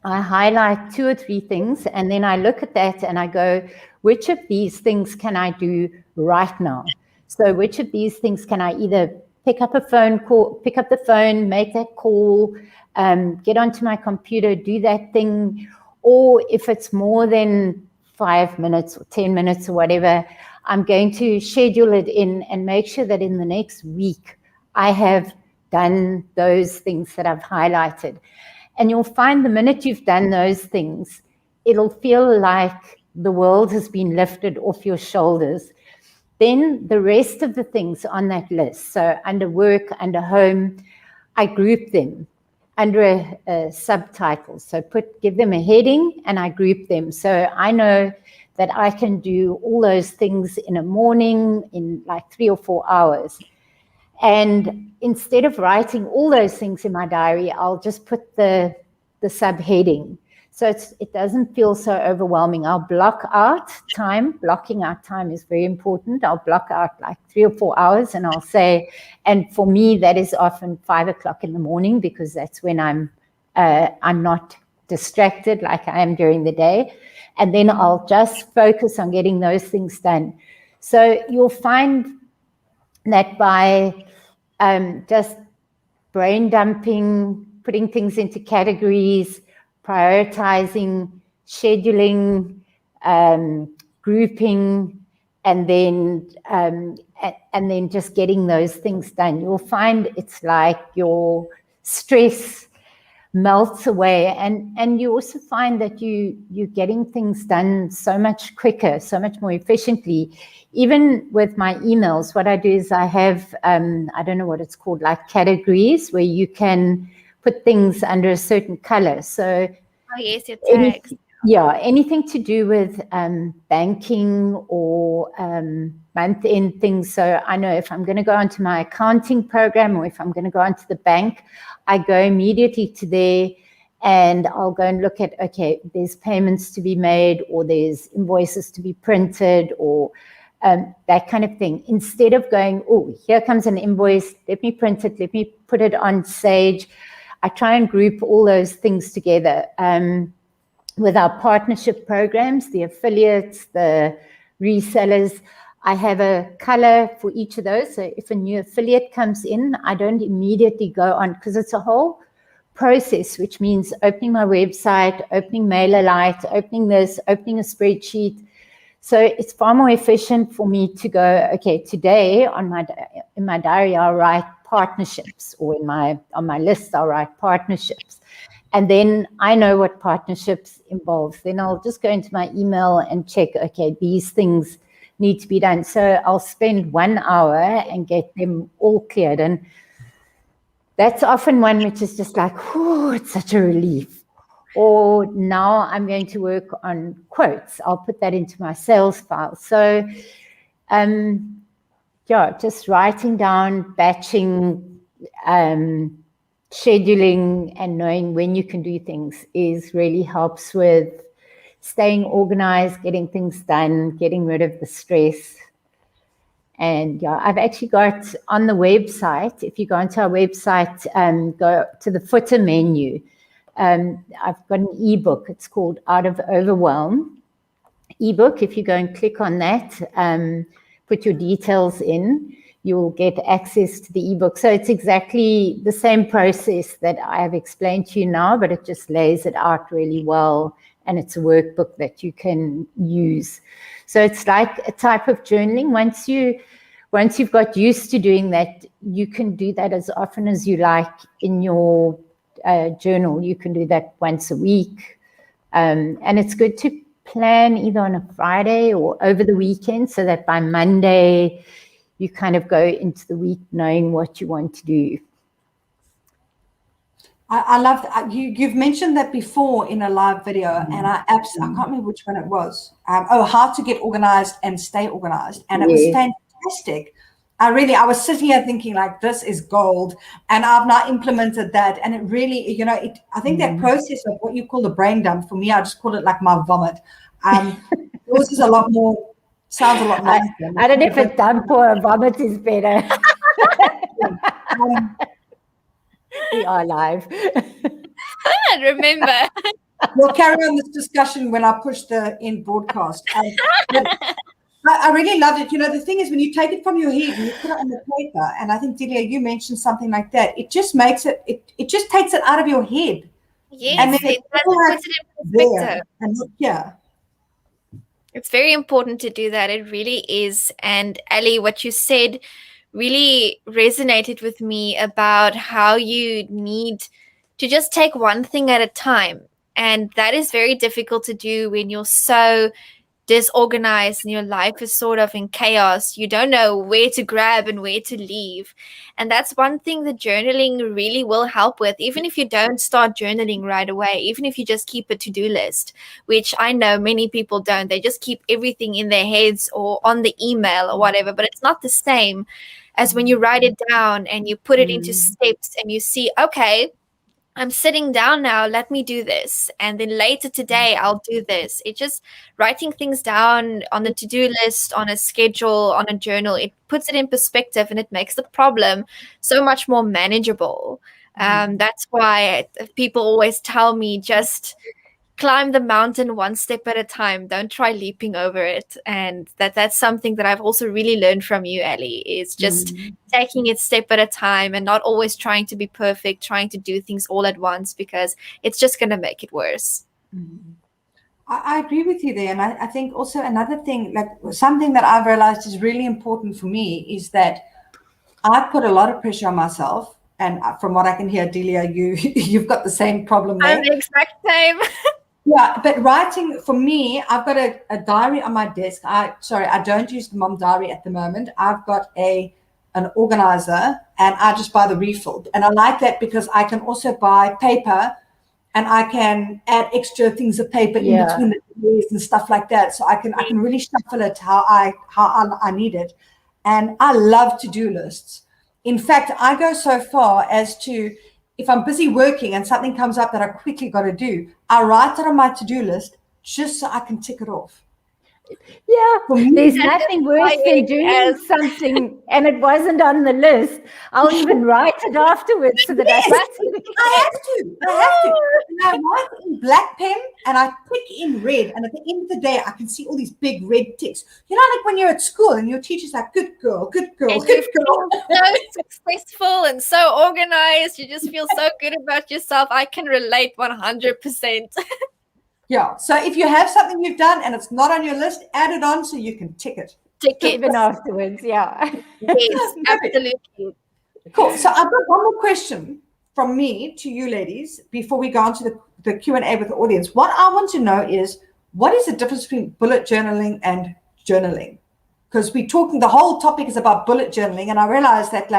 I highlight 2 or 3 things, and then I look at that and I go, which of these things can I do right now? So which of these things can I either pick up the phone, make that call, get onto my computer, do that thing, or if it's more than 5 minutes or 10 minutes or whatever, I'm going to schedule it in and make sure that in the next week I have done those things that I've highlighted. And you'll find the minute you've done those things, it'll feel like the world has been lifted off your shoulders. Then the rest of the things on that list, so under work, under home, I group them under a subtitle. So give them a heading and I group them. So I know that I can do all those things in a morning in like 3 or 4 hours. And instead of writing all those things in my diary, I'll just put the subheading. So it doesn't feel so overwhelming. I'll block out time. Blocking out time is very important. I'll block out like 3 or 4 hours and I'll say, and for me, that is often 5 o'clock in the morning because that's when I'm not distracted like I am during the day. And then I'll just focus on getting those things done. So you'll find that by just brain dumping, putting things into categories, prioritizing, scheduling, grouping, and then just getting those things done, you'll find it's like your stress melts away, and you also find that you're getting things done so much quicker, so much more efficiently. Even with my emails, what I do is I have, I don't know what it's called, like categories where you can put things under a certain color. So yes, your tags. Anything to do with banking or month-end things. So I know if I'm going to go onto my accounting program or if I'm going to go onto the bank, I go immediately to there and I'll go and look at, okay, there's payments to be made or there's invoices to be printed or that kind of thing. Instead of going, oh, here comes an invoice, let me print it, let me put it on Sage. I try and group all those things together. With our partnership programs, the affiliates, the resellers, I have a color for each of those. So if a new affiliate comes in, I don't immediately go on because it's a whole process, which means opening my website, opening MailerLite, opening this, opening a spreadsheet. So it's far more efficient for me to go, okay, today in my diary, I'll write partnerships, or on my list, I'll write partnerships. And then I know what partnerships involve. Then I'll just go into my email and check, okay, these things need to be done. So I'll spend 1 hour and get them all cleared. And that's often one which is just like, oh, it's such a relief. Or now I'm going to work on quotes. I'll put that into my sales file. So just writing down, batching, scheduling and knowing when you can do things really helps with staying organized, getting things done, getting rid of the stress. And I've actually got on the website, if you go onto our website, go to the footer menu, I've got an ebook. It's called Out of Overwhelm ebook. If you go and click on that, put your details in, you'll get access to the ebook. So it's exactly the same process that I have explained to you now, but it just lays it out really well. And it's a workbook that you can use. So it's like a type of journaling. Once you've got used to doing that, you can do that as often as you like in your journal. You can do that once a week. And it's good to plan either on a Friday or over the weekend so that by Monday, you kind of go into the week knowing what you want to do. I love that. You've mentioned that before in a live video, and I can't remember which one it was. How to get organized and stay organized. And it was fantastic. I was sitting here thinking like, this is gold. And I've now implemented that. And it really, I think that process of what you call the brain dump, for me, I just call it like my vomit. Yours is a lot more, sounds a lot nicer. I don't know if a dump or a vomit is better. We are live. Remember. We'll carry on this discussion when I push the end broadcast. But I really loved it. You know, the thing is, when you take it from your head and you put it on the paper, and I think, Delia, you mentioned something like that, it just makes it, it just takes it out of your head. Yes, and then it puts it in perspective. And yeah. It's very important to do that. It really is. And Ali, what you said really resonated with me about how you need to just take one thing at a time. And that is very difficult to do when you're so disorganized and your life is sort of in chaos. You don't know where to grab and where to leave. And that's one thing that journaling really will help with, even if you don't start journaling right away, even if you just keep a to-do list, which I know many people don't. They just keep everything in their heads or on the email or whatever, but it's not the same as when you write it down and you put it into steps and you see, okay, I'm sitting down now, let me do this. And then later today, I'll do this. It just writing things down on the to-do list, on a schedule, on a journal, it puts it in perspective and it makes the problem so much more manageable. That's why people always tell me just climb the mountain one step at a time. Don't try leaping over it. And that's something that I've also really learned from you, Ali, is just taking it step at a time and not always trying to be perfect, trying to do things all at once, because it's just going to make it worse. I agree with you there. And I think also another thing, like something that I've realized is really important for me is that I put a lot of pressure on myself. And from what I can hear, Delia, you've got the same problem there. I'm the exact same. Yeah, but writing, for me, I've got a diary on my desk. I don't use the mom diary at the moment. I've got an organizer, and I just buy the refill. And I like that because I can also buy paper, and I can add extra things of paper in between the days and stuff like that. So I can really shuffle it how I need it. And I love to-do lists. In fact, I go so far as to, if I'm busy working and something comes up that I quickly got to do, I write it on my to-do list just so I can tick it off. Yeah, there's nothing worse than doing something and it wasn't on the list. I'll even write it afterwards so that I have to. And I write in black pen and I tick in red. And at the end of the day, I can see all these big red ticks. You know, like when you're at school and your teacher's like, good girl, good girl, and good girl. So successful and so organized. You just feel so good about yourself. I can relate 100%. Yeah. So if you have something you've done and it's not on your list, add it on so you can tick it. Even afterwards, yeah. Yes, absolutely. Cool. So I've got one more question from me to you ladies before we go on to the Q&A with the audience. What I want to know is, what is the difference between bullet journaling and journaling? Because the whole topic is about bullet journaling, and I realize that,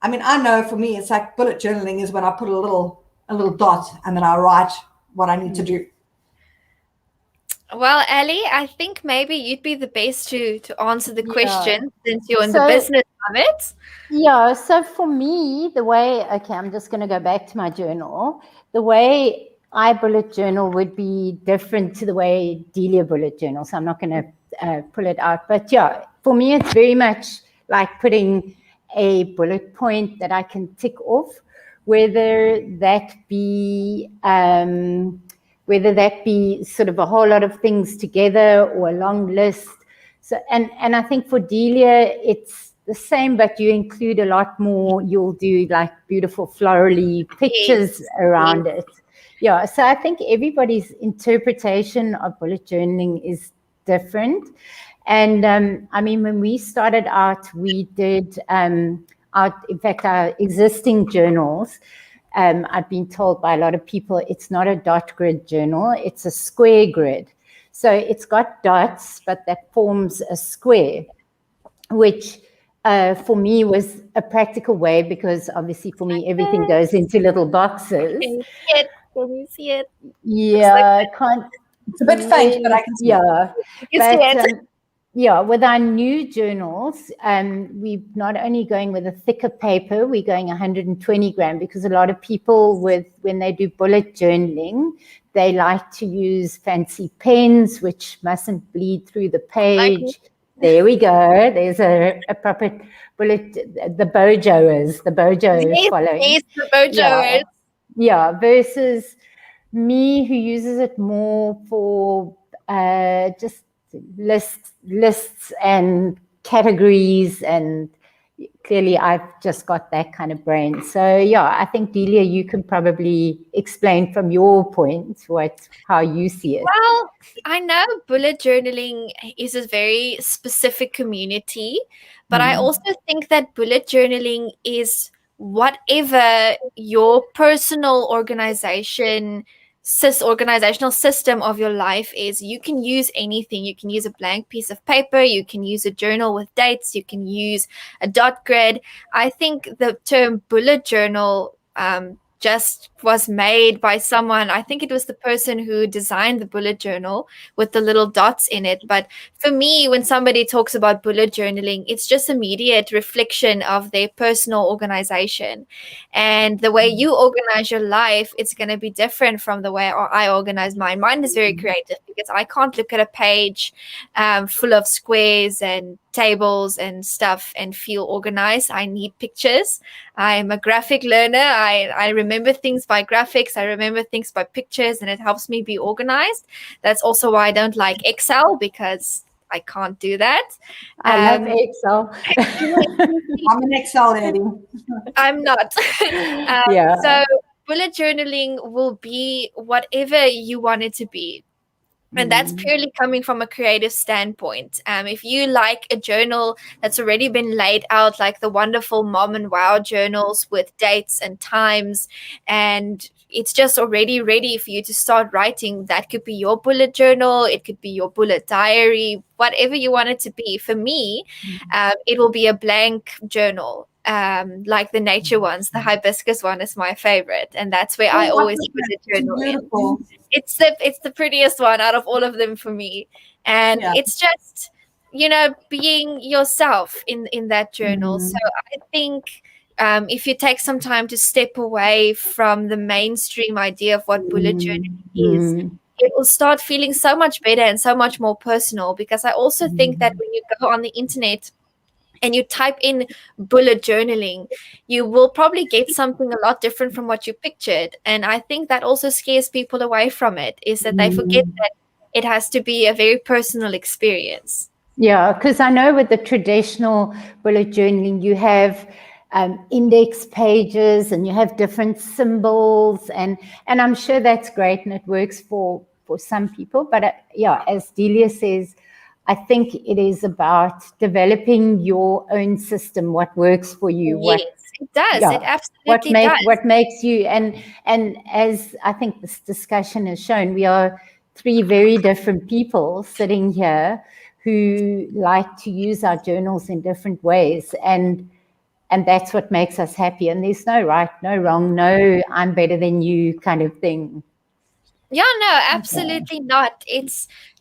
I know for me, it's like bullet journaling is when I put a little dot and then I write what I need to do. Well, Ali, I think maybe you'd be the best to answer the question since you're in the business of it. Yeah, so for me, I'm just going to go back to my journal. The way I bullet journal would be different to the way Delia bullet journal. So I'm not going to pull it out. But yeah, for me, it's very much like putting a bullet point that I can tick off, whether that be sort of a whole lot of things together or a long list. So, and I think for Delia, it's the same, but you include a lot more. You'll do like beautiful florally pictures around it. Yeah, so I think everybody's interpretation of bullet journaling is different. And when we started out, we did our existing journals. I've been told by a lot of people it's not a dot grid journal, it's a square grid. So it's got dots, but that forms a square, which for me was a practical way, because obviously for me everything goes into little boxes. Can you see it? Yeah, I can't. It's a bit faint, but I can see it. Yeah, with our new journals, we're not only going with a thicker paper, we're going 120 gram, because a lot of people when they do bullet journaling, they like to use fancy pens, which mustn't bleed through the page. There we go. There's a proper bullet. The Bojo Yes, following. yes, the Bojo. Yeah, versus me, who uses it more for just lists and categories, and clearly I've just got that kind of brain. So yeah, I think Delia, you can probably explain from your point how you see it. Well, I know bullet journaling is a very specific community, but I also think that bullet journaling is whatever your personal organizational system of your life is. You can use anything. You can use a blank piece of paper, you can use a journal with dates, you can use a dot grid. I think the term bullet journal just was made by someone. I think it was the person who designed the bullet journal with the little dots in it. But for me, when somebody talks about bullet journaling, it's just immediate reflection of their personal organization. And the way you organize your life, it's going to be different from the way I organize mine. Mine is very creative because I can't look at a page full of squares and tables and stuff and feel organized. I need pictures. I'm a graphic learner. I remember things by graphics. I remember things by pictures, and it helps me be organized. That's also why I don't like Excel, because I can't do that. I love Excel. I'm an Excel lady. I'm not. Yeah. So bullet journaling will be whatever you want it to be. And that's purely coming from a creative standpoint. If you like a journal that's already been laid out, like the wonderful Mom and Wow journals with dates and times, and it's just already ready for you to start writing, that could be your bullet journal. It could be your bullet diary, whatever you want it to be. For me, it will be a blank journal. Like the nature ones, the hibiscus one is my favorite, and that's where I always put the journal in. It's the prettiest one out of all of them for me, and it's just, being yourself in that journal. So I think if you take some time to step away from the mainstream idea of what bullet journaling is, it will start feeling so much better and so much more personal. Because I also think that when you go on the internet and you type in bullet journaling, you will probably get something a lot different from what you pictured. And I think that also scares people away from it, is that they forget that it has to be a very personal experience. Yeah, because I know with the traditional bullet journaling, you have index pages and you have different symbols, and I'm sure that's great and it works for some people. But as Delia says, I think it is about developing your own system, what works for you. Yes, it does. It absolutely does. What makes you, and as I think this discussion has shown, we are three very different people sitting here who like to use our journals in different ways, and that's what makes us happy. And there's no right, no wrong, no I'm better than you kind of thing. Yeah, no, absolutely not.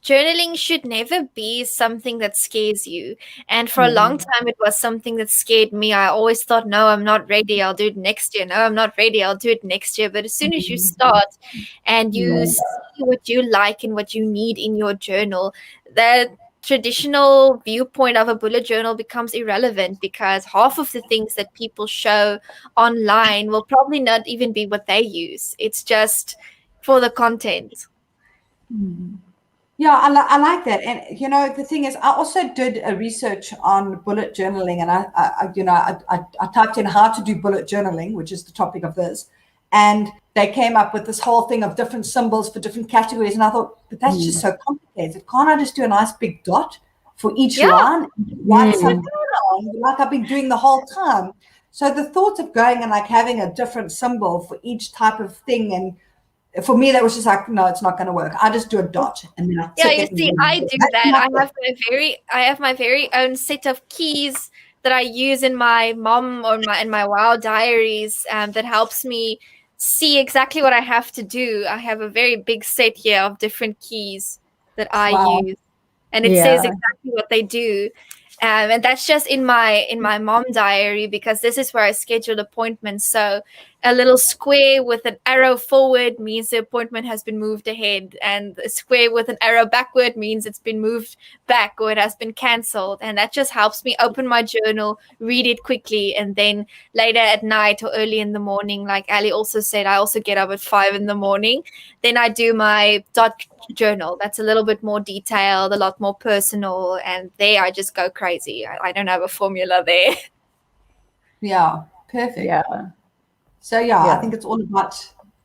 Journaling should never be something that scares you. And for a long time, it was something that scared me. I always thought, no, I'm not ready, I'll do it next year. No, I'm not ready, I'll do it next year. But as soon as you start and you see what you like and what you need in your journal, the traditional viewpoint of a bullet journal becomes irrelevant, because half of the things that people show online will probably not even be what they use. It's just for the content. Yeah, I like that. And, the thing is, I also did a research on bullet journaling, and I typed in how to do bullet journaling, which is the topic of this. And they came up with this whole thing of different symbols for different categories. And I thought, but that's just so complicated. Can't I just do a nice big dot for each line? Write something down, like I've been doing the whole time. So the thought of going and like having a different symbol for each type of thing, and for me, that was just like, no, it's not going to work. I just do a dot, and then you see, I do that. I have my very own set of keys that I use in my Mom or in my Wow diaries, that helps me see exactly what I have to do. I have a very big set here of different keys that I use, and it says exactly what they do. And that's just in my Mom diary, because this is where I schedule appointments. So a little square with an arrow forward means the appointment has been moved ahead, and a square with an arrow backward means it's been moved back or it has been cancelled. And that just helps me open my journal, read it quickly, and then later at night or early in the morning, like Ali also said, I also get up at 5 in the morning. Then I do my dot journal. That's a little bit more detailed, a lot more personal, and there I just go crazy. I don't have a formula there. Yeah, perfect. Yeah. So I think it's all about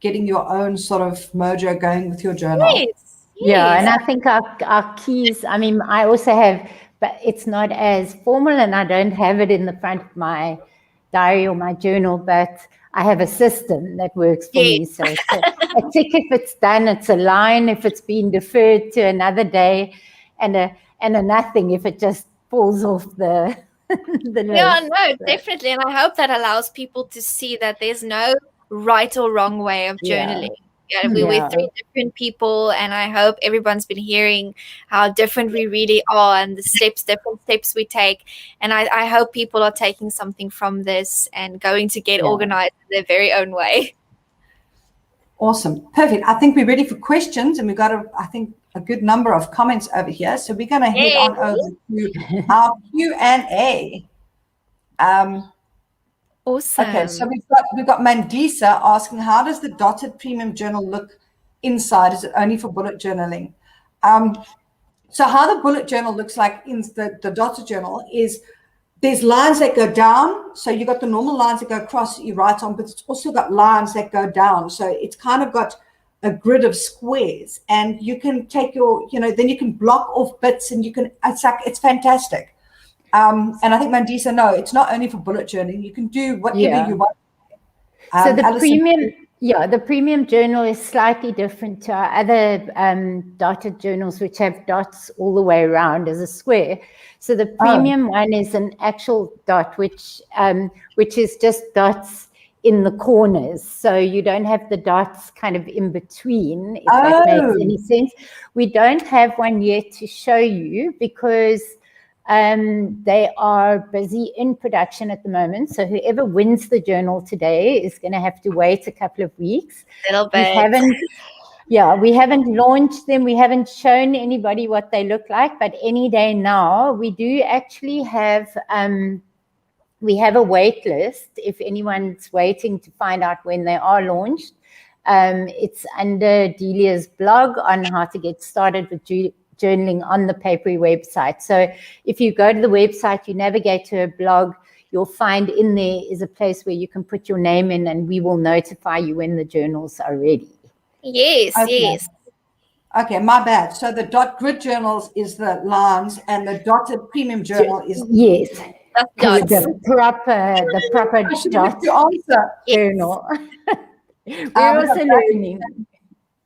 getting your own sort of mojo going with your journal. Yes. Yeah, and I think our keys, I mean, I also have, but it's not as formal, and I don't have it in the front of my diary or my journal, but I have a system that works for me. So it's a tick if it's done, it's a line if it's been deferred to another day, and a nothing if it just falls off the list. Yeah, no, definitely. And I hope that allows people to see that there's no right or wrong way of journaling. Yeah, we're 3 different people, and I hope everyone's been hearing how different we really are and the different steps we take. And I hope people are taking something from this and going to get organized in their very own way. Awesome. Perfect. I think we're ready for questions, and we've got a good number of comments over here. So we're going to head on over to our Q&A. Awesome. Okay, so we've got Mandisa asking, how does the dotted premium journal look inside? Is it only for bullet journaling? So how the bullet journal looks like in the dotted journal is there's lines that go down. So you've got the normal lines that go across that you write on, but it's also got lines that go down. So it's kind of got a grid of squares, and you can take your, then you can block off bits, and it's fantastic. And I think Mandisa, no, it's not only for bullet journaling. You can do whatever you want. So the premium journal is slightly different to our other dotted journals, which have dots all the way around as a square. So the premium one is an actual dot, which is just dots in the corners. So you don't have the dots kind of in between, if that makes any sense. We don't have one yet to show you because they are busy in production at the moment. So whoever wins the journal today is going to have to wait a couple of weeks. We haven't launched them. We haven't shown anybody what they look like, but any day now, we do actually have, we have a wait list if anyone's waiting to find out when they are launched. It's under Delia's blog on how to get started with journaling on the Papery website. So if you go to the website, you navigate to a blog, you'll find in there is a place where you can put your name in, and we will notify you when the journals are ready. Yes, yes. Okay, my bad. So the dot grid journals is the lines, and the dotted premium journal is the proper dot journal. We're also learning.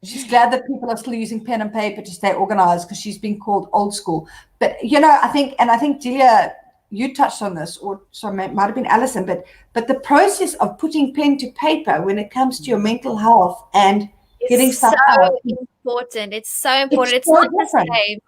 She's glad that people are still using pen and paper to stay organized because she's been called old school. But I think Delia, you touched on this, or sorry, might have been Alison, but the process of putting pen to paper when it comes to your mental health and getting stuff out. Important. It's so important. It's not the same.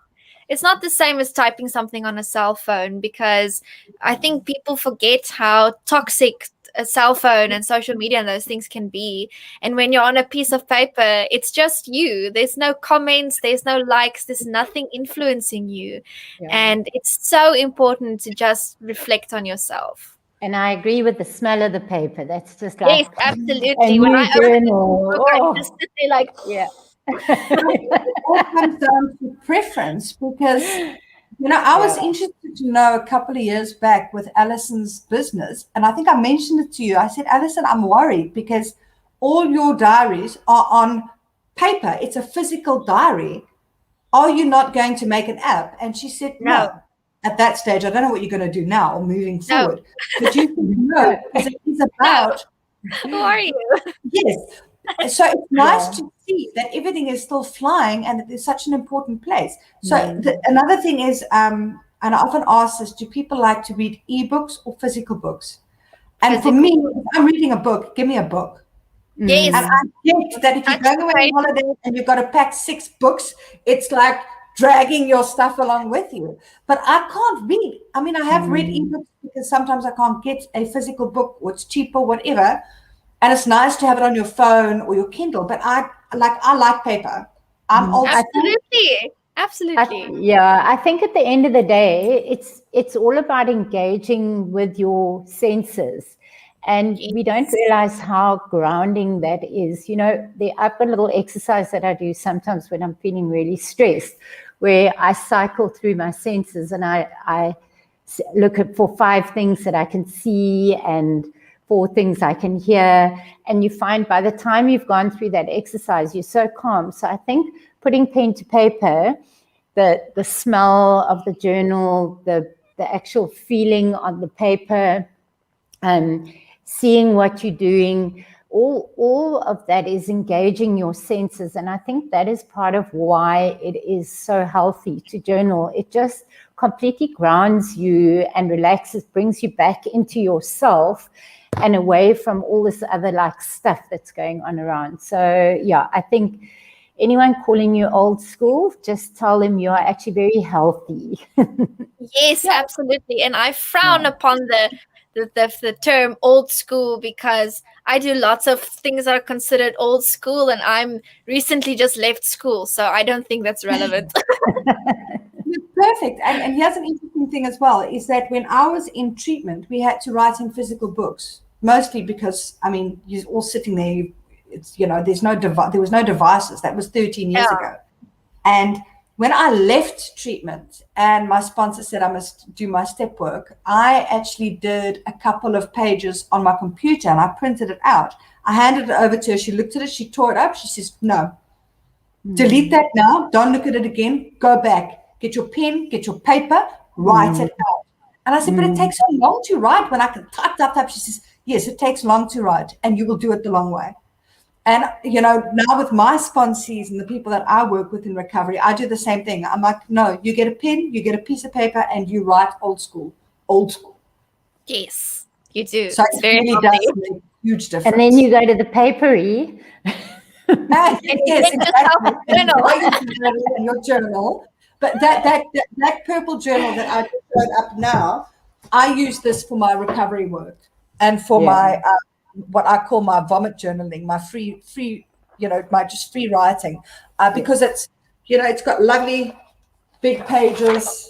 It's not the same as typing something on a cell phone, because I think people forget how toxic a cell phone and social media and those things can be. And when you're on a piece of paper, it's just you. There's no comments, there's no likes, there's nothing influencing you. Yeah. And it's so important to just reflect on yourself. And I agree with the smell of the paper. That's just like, yes, absolutely. When I open the book, I just sit there like, yeah. It all comes down to preference, because I was interested to know a couple of years back with Alison's business, and I think I mentioned it to you. I said, Alison, I'm worried because all your diaries are on paper. It's a physical diary. Are you not going to make an app? And she said, no. At that stage, I don't know what you're going to do now or moving forward. But you can know, because it is about. Who are you? Yes. So it's nice to see that everything is still flying and that there's such an important place. So another thing is, and I often ask this, do people like to read ebooks or physical books? And for me, if I'm reading a book, give me a book. Yes. And I get that if you're going away on holiday and you've got to pack 6 books, it's like dragging your stuff along with you. But I can't read. I mean, I have read ebooks because sometimes I can't get a physical book or it's cheaper, whatever. And it's nice to have it on your phone or your Kindle, but I like paper. I'm old school. Absolutely. I think at the end of the day, it's all about engaging with your senses. And we don't realize how grounding that is. You know, I've got a little exercise that I do sometimes when I'm feeling really stressed, where I cycle through my senses and I look at for 5 things that I can see and 4 things I can hear. And you find by the time you've gone through that exercise, you're so calm. So I think putting pen to paper, the smell of the journal, the actual feeling on the paper, seeing what you're doing, all of that is engaging your senses. And I think that is part of why it is so healthy to journal. It just completely grounds you and relaxes, brings you back into yourself and away from all this other like stuff that's going on around. So yeah, I think anyone calling you old school, just tell them you are actually very healthy. Yes, absolutely. And I frown upon the term old school because I do lots of things that are considered old school, and I'm recently just left school, so I don't think that's relevant. Perfect. And here's an interesting thing as well, is that when I was in treatment, we had to write in physical books, mostly because, I mean, you're all sitting there, it's, you know, there was no devices. That was 13 years ago. And when I left treatment and my sponsor said I must do my step work, I actually did a couple of pages on my computer and I printed it out. I handed it over to her. She looked at it. She tore it up. She says, no, delete that now. Don't look at it again. Go back. Get your pen, get your paper, write it out. And I said, but it takes so long to write when I can type. She says, yes, it takes long to write and you will do it the long way. And, you know, now with my sponsees and the people that I work with in recovery, I do the same thing. I'm like, no, you get a pen, you get a piece of paper, and you write old school. Yes, you do. So it really does make a huge difference. And then you go to the Papery. Yes, exactly. In your journal. But that purple journal that I just showed up now, I use this for my recovery work and for my what I call my vomit journaling, my free, you know, my just free writing, because it's, you know, it's got lovely big pages.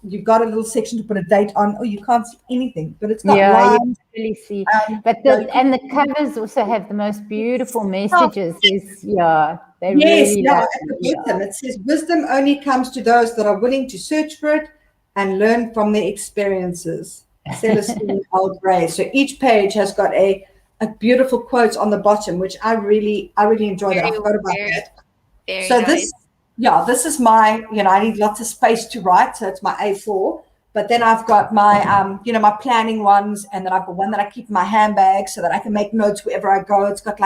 You've got a little section to put a date on. Oh, you can't see anything, but it's got lines. You can really see. But and the covers also have the most beautiful messages. They really at the bottom it says, wisdom only comes to those that are willing to search for it and learn from their experiences. Celestine L. Gray. So each page has got a beautiful quote on the bottom, which I really enjoy that. I forgot about that. So nice. This is my, you know, I need lots of space to write, so it's my A4. But then I've got my, you know, my planning ones, and then I've got one that I keep in my handbag so that I can make notes wherever I go. It's got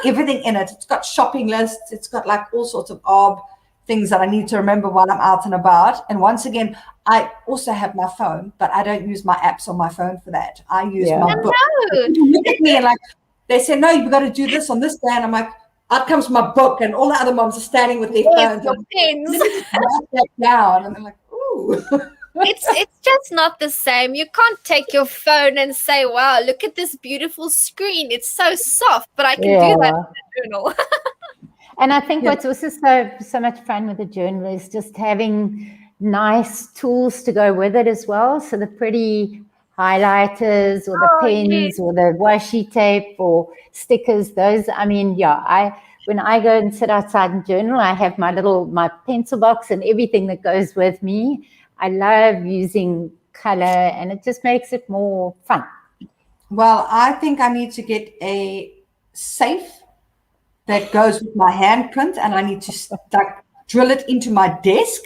everything in it. It's got shopping lists. It's got like all sorts of things that I need to remember while I'm out and about. And once again, I also have my phone, but I don't use my apps on my phone for that. I use my book. You look at me and like, they say, no, you've got to do this on this day. And I'm like, out comes my book, and all the other moms are standing with their phones. Your pens. Let me just write that down. And I'm like, ooh. It's just not the same. You can't take your phone and say, wow, look at this beautiful screen. It's so soft, but I can do that in the journal. And I think what's also so much fun with the journal is just having nice tools to go with it as well. So the pretty highlighters or the pens or the washi tape or stickers, those, I mean, when I go and sit outside and journal, I have my pencil box and everything that goes with me. I love using color and it just makes it more fun. Well, I think I need to get a safe that goes with my handprint, and I need to drill it into my desk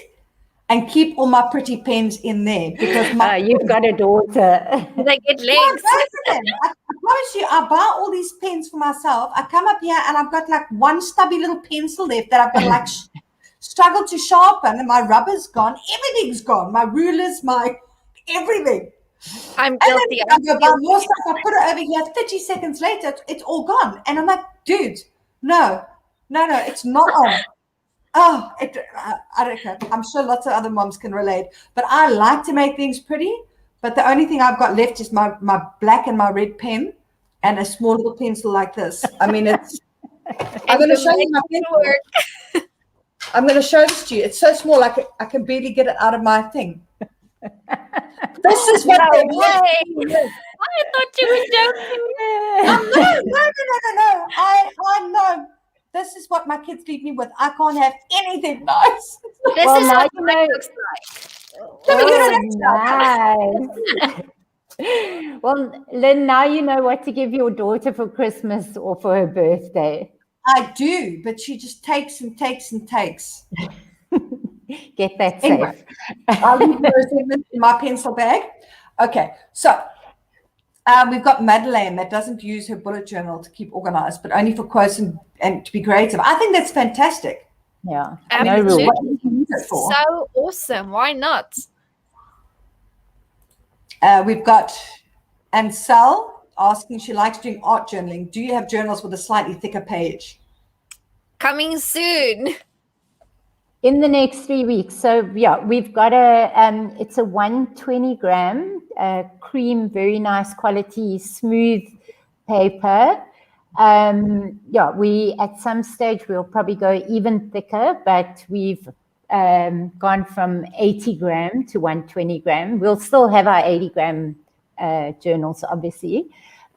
and keep all my pretty pens in there, because you've got a daughter. They get legs. I promise you, I buy all these pens for myself. I come up here and I've got like one stubby little pencil left that I've got like struggle to sharpen, and my rubber's gone. Everything's gone. My rulers, my everything. I'm guilty. I go buy more stuff. I put it over here. 30 seconds later, it's all gone. And I'm like, dude, no, it's not on. I don't care. I'm sure lots of other moms can relate. But I like to make things pretty. But the only thing I've got left is my black and my red pen. and a small little pencil like this. I mean, it's. I'm And going to you're show you making my it pencil. work. I'm going to show this to you. It's so small, I can barely get it out of my thing. This is what they No want. way. I thought you were joking. No. I know. This is what my kids leave me with. I can't have anything nice. This Well, is now what you mine know. looks like. Oh, nice. Well, Lynn, now you know what to give your daughter for Christmas or for her birthday. I do, but she just takes and takes and takes. Get that Anyway, safe. I'll leave those in my pencil bag. Okay, so we've got Madeleine that doesn't use her bullet journal to keep organized, but only for quotes and to be creative. I think that's fantastic. Yeah, I no mean, rules. what do you use it for? So awesome. Why not? We've got Ansel asking, she likes doing art journaling. Do you have journals with a slightly thicker page? Coming soon. In the next 3 weeks. So yeah, we've got it's a 120 gram cream, very nice quality, smooth paper. Yeah, we at some stage we'll probably go even thicker, but we've gone from 80 gram to 120 gram. We'll still have our 80 gram journals, obviously,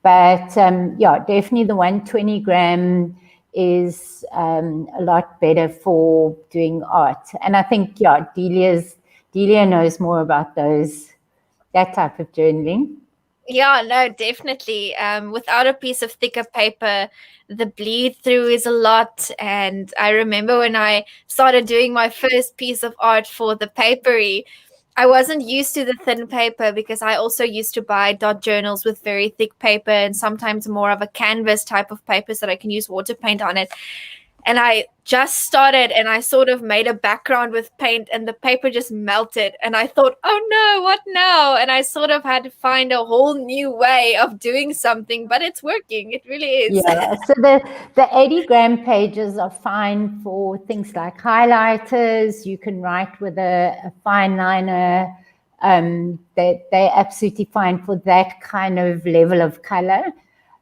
but yeah, definitely the 120 gram is a lot better for doing art. And I think, yeah, Delia knows more about that type of journaling. Yeah, no, definitely. Without a piece of thicker paper, the bleed through is a lot. And I remember when I started doing my first piece of art for the Papery, I wasn't used to the thin paper because I also used to buy dot journals with very thick paper and sometimes more of a canvas type of paper so that I can use water paint on it. And I just started and I sort of made a background with paint and the paper just melted. And I thought, oh no, what now? And I sort of had to find a whole new way of doing something, but it's working. It really is. Yeah, so the 80 gram pages are fine for things like highlighters. You can write with a fine liner. They're absolutely fine for that kind of level of color.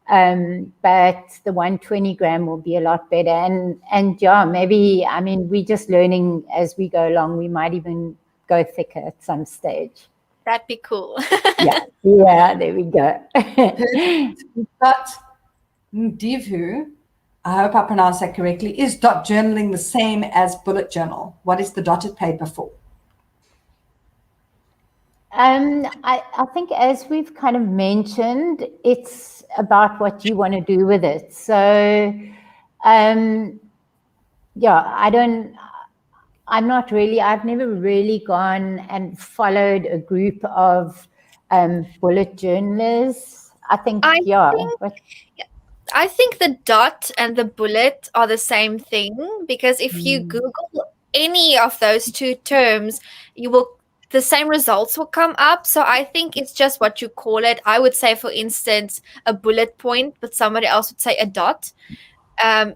But the 120 gram will be a lot better. And yeah, maybe, I mean, we're just learning as we go along. We might even go thicker at some stage. That'd be cool. Yeah, there we go. We've got Ndivu, I hope I pronounced that correctly. Is dot journaling the same as bullet journal? What is the dotted paper for? I think as we've kind of mentioned, it's about what you want to do with it. So, yeah, I've never really gone and followed a group of bullet journalists. I think I think the dot and the bullet are the same thing because if you Google any of those two terms, the same results will come up. So I think it's just what you call it. I would say, for instance, a bullet point, but somebody else would say a dot.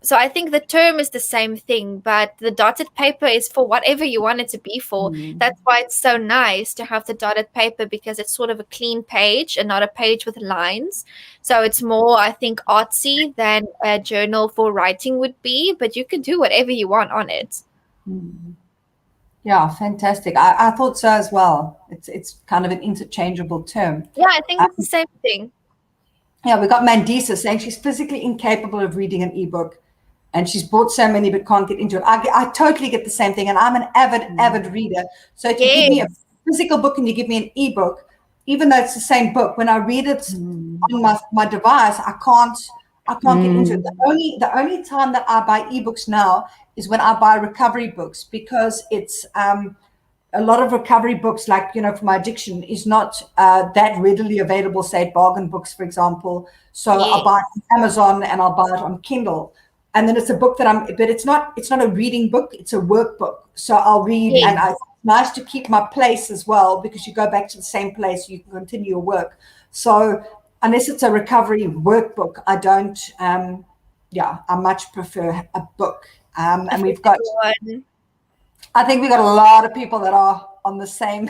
So I think the term is the same thing, but the dotted paper is for whatever you want it to be for. That's why it's so nice to have the dotted paper because it's sort of a clean page and not a page with lines. So it's more, I think, artsy than a journal for writing would be, but you can do whatever you want on it. Yeah, fantastic. I thought so as well. It's kind of an interchangeable term. Yeah, I think it's the same thing. Yeah, we got Mandisa saying she's physically incapable of reading an ebook, and she's bought so many but can't get into it. I totally get the same thing, and I'm an avid reader. So if you give me a physical book and you give me an ebook, even though it's the same book, when I read it on my device, I can't get into it. The only time that I buy ebooks now is when I buy recovery books, because it's a lot of recovery books, like, for my addiction, is not that readily available, say Bargain Books, for example. So I'll buy it on Amazon and I'll buy it on Kindle. And then it's a book but it's not a reading book, it's a workbook. So I'll read, and it's nice to keep my place as well, because you go back to the same place, you can continue your work. So unless it's a recovery workbook, I don't, I much prefer a book. And we've got I think we got a lot of people that are on the same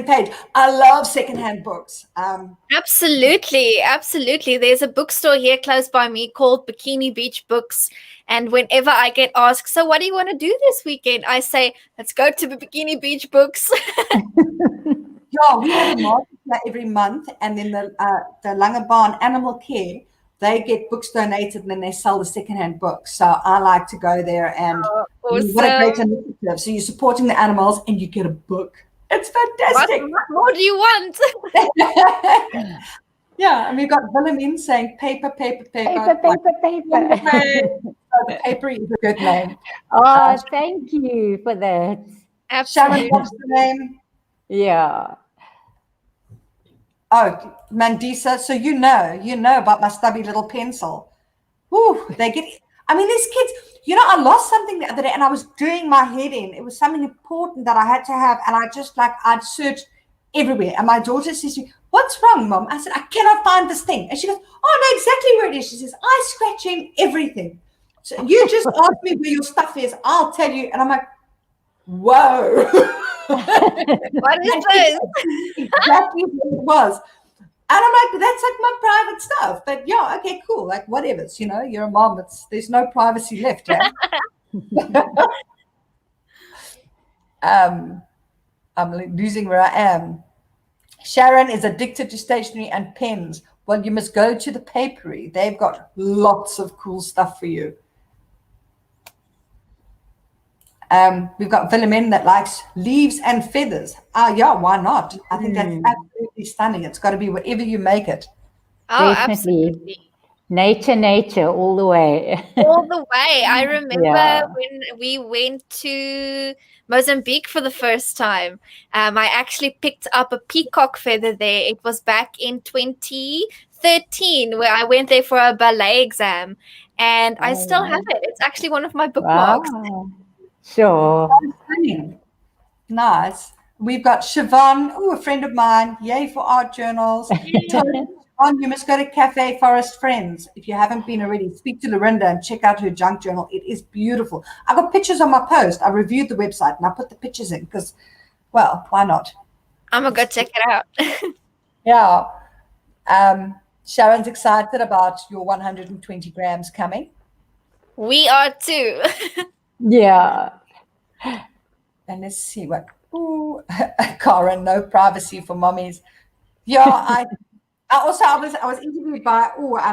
page. I love secondhand books. Absolutely. There's a bookstore here close by me called Bikini Beach Books. And whenever I get asked, so what do you want to do this weekend? I say, let's go to the Bikini Beach Books. Yeah, we have a market every month, and then the Langebaan Animal Care, they get books donated and then they sell the secondhand books. So I like to go there, and what a great initiative. So you're supporting the animals and you get a book. It's fantastic. What more do you want? Yeah, and we've got Wilhelmine saying paper. Paper. Papery is a good name. Oh, thank you for that. Absolutely. Sharon, what's the name? Yeah. Oh, Mandisa. So you know about my stubby little pencil. Whew, these kids, I lost something the other day and I was doing my head in. It was something important that I had to have. And I'd searched everywhere. And my daughter says to me, what's wrong, Mom? I said, I cannot find this thing. And she goes, oh, I know exactly where it is. She says, I scratch in everything. So you just ask me where your stuff is. I'll tell you. And I'm like, whoa. What is this? Exactly what it was. And I'm like, that's like my private stuff. But yeah, okay, cool. Like whatever. You're a mom. There's no privacy left. Yeah? I'm losing where I am. Sharon is addicted to stationery and pens. Well, you must go to the Papery. They've got lots of cool stuff for you. We've got Wilhelmine that likes leaves and feathers. Yeah, why not? I think that's absolutely stunning. It's got to be whatever you make it. Oh, Definitely. absolutely. Nature, all the way. All the way. I remember when we went to Mozambique for the first time. I actually picked up a peacock feather there. It was back in 2013 where I went there for a ballet exam. And I still have it. It's actually one of my bookmarks. Wow. Sure. Nice. We've got Siobhan, a friend of mine. Yay for art journals. Siobhan, you must go to Cafe Forest Friends. If you haven't been already, speak to Lorinda and check out her junk journal. It is beautiful. I got pictures on my post. I reviewed the website and I put the pictures in because, well, why not? I'm going to go check it out. Yeah. Sharon's excited about your 120 grams coming. We are too. Yeah. And let's see what. Ooh, Karen, no privacy for mummies. Yeah, I was interviewed by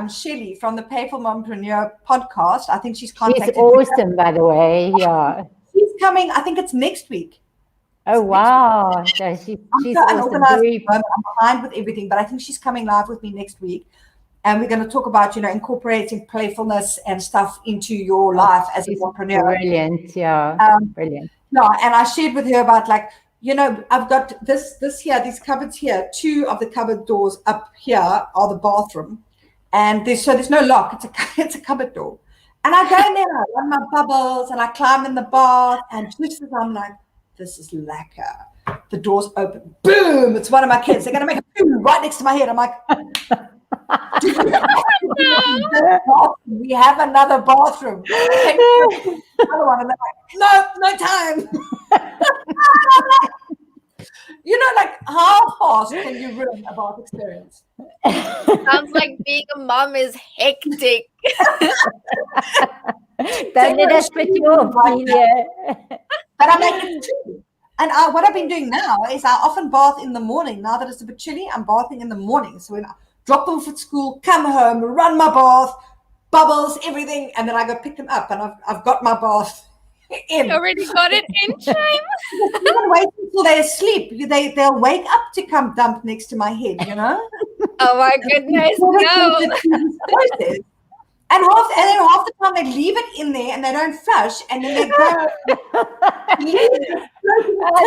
Shelley from the Payful Mompreneur podcast. I think she's contacted. She's awesome, by the way. Yeah. She's coming. I think it's next week. Oh wow! So she's awesome. I'm behind with everything, but I think she's coming live with me next week. And we're going to talk about, incorporating playfulness and stuff into your life as an entrepreneur. Brilliant, yeah, brilliant. Yeah, and I shared with her about I've got this here, these cupboards here. 2 of the cupboard doors up here are the bathroom, and there's no lock. It's a cupboard door, and I go in there, I run my bubbles, and I climb in the bath, and just as I'm like, this is lacquer. The doors open, boom! It's one of my kids. They're going to make a boom right next to my head. I'm like. We have another bathroom. Another one, and they're like, no time. How fast can you ruin a bath experience? Sounds like being a mom is hectic. Don't let us put you off, Delia. But I make it too. And what I've been doing now is I often bath in the morning. Now that it's a bit chilly, I'm bathing in the morning. So when I drop them off at school, come home, run my bath, bubbles, everything, and then I go pick them up, and I've got my bath in. You already got it in time. Even wait until they're asleep. They'll wake up to come dump next to my head, Oh my goodness, no. And then half the time they leave it in there and they don't flush, and then they go. I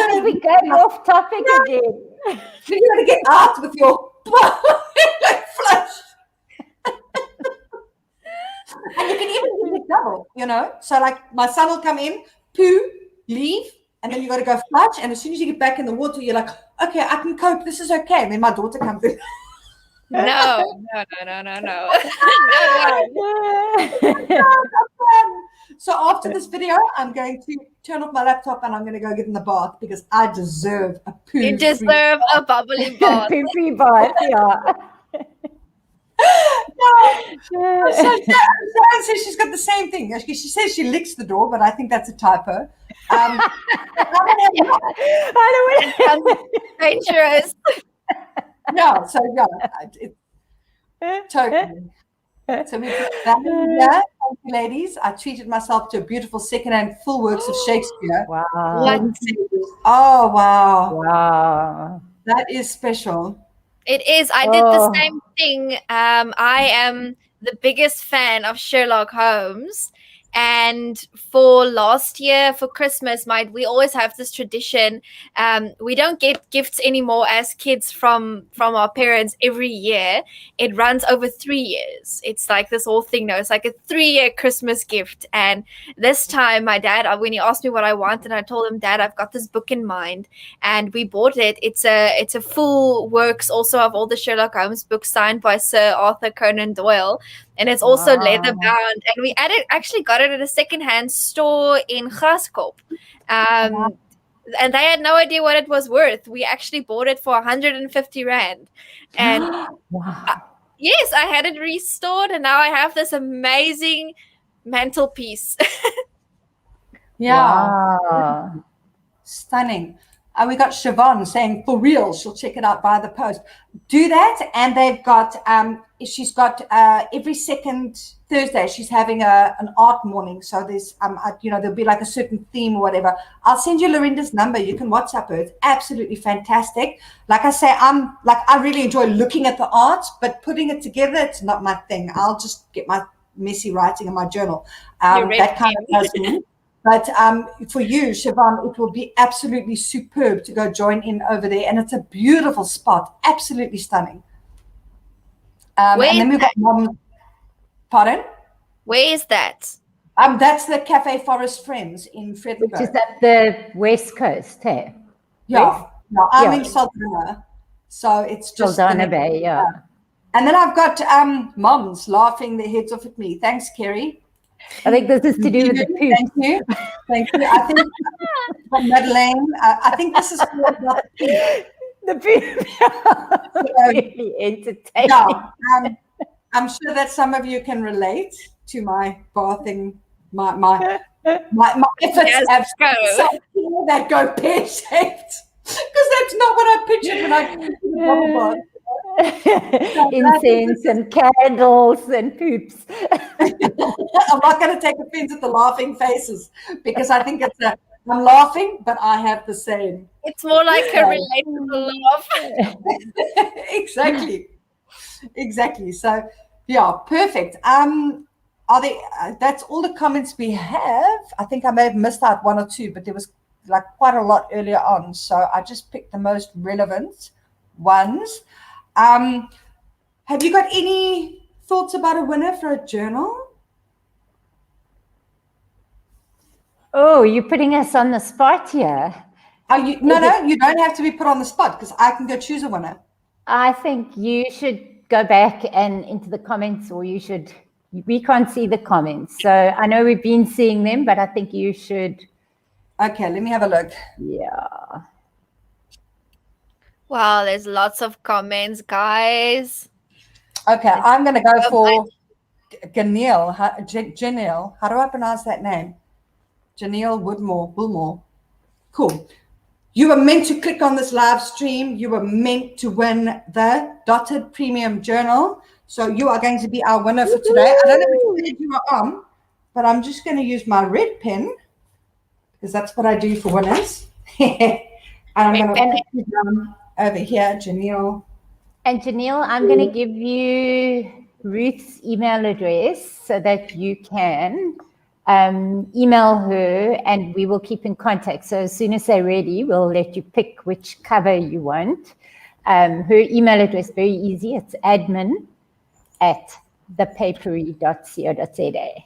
think we're going off topic again. You're going to get out with your flush. And you can even do it double, So my son will come in, poo, leave, and then you got to go flush. And as soon as you get back in the water, you're like, okay, I can cope. This is okay. And then my daughter comes in. No. So after this video, I'm going to turn off my laptop and I'm going to go get in the bath because I deserve a poo. You deserve a bubbly bath. Poopy bath, yeah. So Sharon says she's got the same thing. She says she licks the door, but I think that's a typo. I don't want Dangerous. No, so it's totally. So we put that in here. Thank you, ladies. I treated myself to a beautiful second-hand full works of Shakespeare. Wow. Oh, wow. Wow. That is special. It is. I did the same thing. I am the biggest fan of Sherlock Holmes. And for last year, for Christmas, we always have this tradition. We don't get gifts anymore as kids from our parents every year. It runs over 3 years. It's like this whole thing now. It's like a 3-year Christmas gift. And this time, my dad, when he asked me what I wanted, I told him, Dad, I've got this book in mind. And we bought it. It's a full works also of all the Sherlock Holmes books signed by Sir Arthur Conan Doyle. And it's also leather bound. And we actually got it at a secondhand store in Graskop. And they had no idea what it was worth. We actually bought it for 150 Rand. And yes, I had it restored. And now I have this amazing mantelpiece. Yeah. Wow. Stunning. We got Siobhan saying, for real, she'll check it out by the post. Do that. And they've got, she's got every second Thursday, she's having an art morning. So there's, there'll be like a certain theme or whatever. I'll send you Lorinda's number. You can WhatsApp her. It's absolutely fantastic. Like I say, I really enjoy looking at the art, but putting it together, it's not my thing. I'll just get my messy writing in my journal. That kind of does me. But for you, Siobhan, it will be absolutely superb to go join in over there. And it's a beautiful spot. Absolutely stunning. And then we've got Mom. Pardon? Where is that? That's the Cafe Forest Friends in Frederick. Which is at the West Coast, hey? Yeah. No, I'm in Saldanha. So it's just Saldanha Bay, yeah. And then I've got moms laughing their heads off at me. Thanks, Kerry. I think this is to do with the poop. Thank you. I think from Madeleine. I think this is about the poop. Really entertaining. Yeah, I'm sure that some of you can relate to my bathing, my efforts that go pear-shaped, because that's not what I pictured when I came to the bubble bath. Incense and candles and poops. I'm not going to take offense at the laughing faces because I think I'm laughing, but I have the same. It's more like a relatable laugh. Exactly. So, yeah, perfect. That's all the comments we have. I think I may have missed out one or two, but there was like quite a lot earlier on. So I just picked the most relevant ones. Have you got any thoughts about a winner for a journal? Oh, you're putting us on the spot here. No, you don't have to be put on the spot because I can go choose a winner. I think you should go back and into the comments, or we can't see the comments. So I know we've been seeing them, but I think you should. Okay, let me have a look. Yeah. Wow, there's lots of comments, guys. Okay, I'm going to go for Janelle. How do I pronounce that name? Janelle Woodmore. Cool. You were meant to click on this live stream. You were meant to win the Dotted Premium Journal. So you are going to be our winner for today. I don't know which page you are on, but I'm just going to use my red pen because that's what I do for winners. And I'm going to put it down over here, Janelle. And Janelle, I'm going to give you Ruth's email address so that you can email her and we will keep in contact. So as soon as they're ready, we'll let you pick which cover you want. Her email address, very easy. It's admin@thepapery.co.za.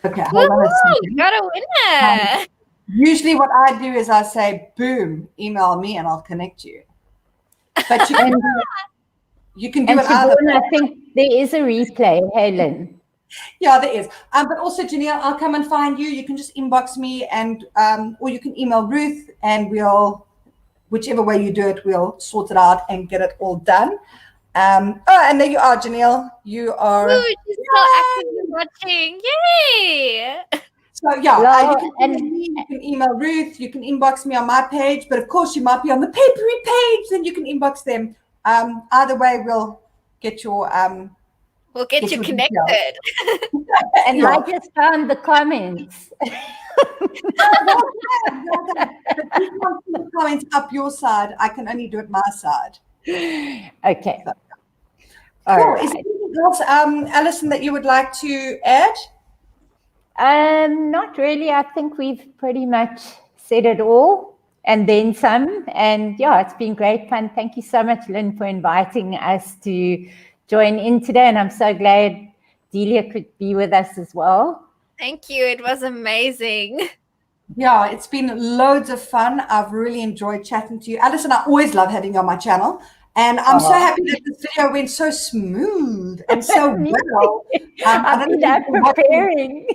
Okay, hold on a second. Got a winner. Usually what I do is I say, boom, email me and I'll connect you. But you can do it either. I think there is a replay, Helen. Yeah, there is. But also, Janelle, I'll come and find you. You can just inbox me, and or you can email Ruth, and we'll, whichever way you do it, we'll sort it out and get it all done. And there you are, Janelle. You are. Woo, she's so actively watching. Yay! So yeah, Hello, you can email me, you can email Ruth, you can inbox me on my page, but of course you might be on the Papery page, then you can inbox them. Either way, we'll get your We'll get you connected. and Yeah. I just found the comments. Well done. But you can't see the comments up your side. I can only do it my side. Okay. Cool. All Is right. there anything else, Alison, that you would like to add? Not really. I think we've pretty much said it all and then some. And yeah, it's been great fun. Thank you so much, Lynne, for inviting us to join in today. And I'm so glad Delia could be with us as well. Thank you. It was amazing. Yeah, it's been loads of fun. I've really enjoyed chatting to you. Alison, I always love having you on my channel. And I'm so happy that this video went so smooth and so well. I've been preparing.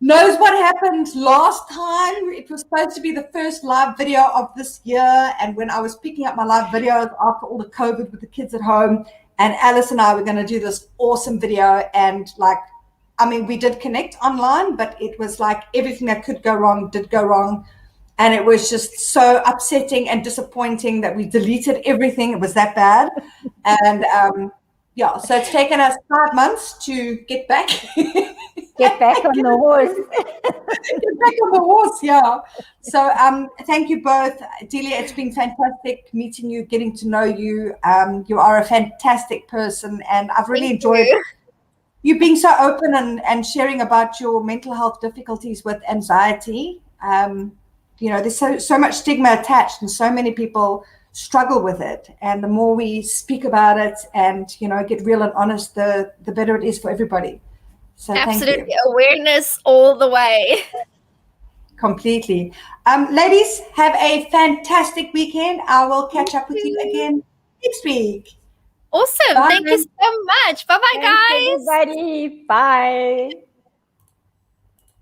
Knows what happened last time. It was supposed to be the first live video of this year. And when I was picking up my live videos after all the COVID with the kids at home, and Alice and I were going to do this awesome video. And we did connect online, but it was like everything that could go wrong did go wrong. And it was just so upsetting and disappointing that we deleted everything. It was that bad. And so it's taken us 5 months to get back. Get back on the horse. Get back on the horse, yeah. So thank you both. Delia, it's been fantastic meeting you, getting to know you. You are a fantastic person, and I've really enjoyed you being so open and sharing about your mental health difficulties with anxiety. There's so much stigma attached, and so many people struggle with it. And the more we speak about it and, get real and honest, the better it is for everybody. So absolutely, thank you. Awareness all the way. Completely. Ladies, have a fantastic weekend. I will catch up with you again next week. Awesome. Bye. Thank you so much. Bye-bye, guys. Thanks, everybody. Bye.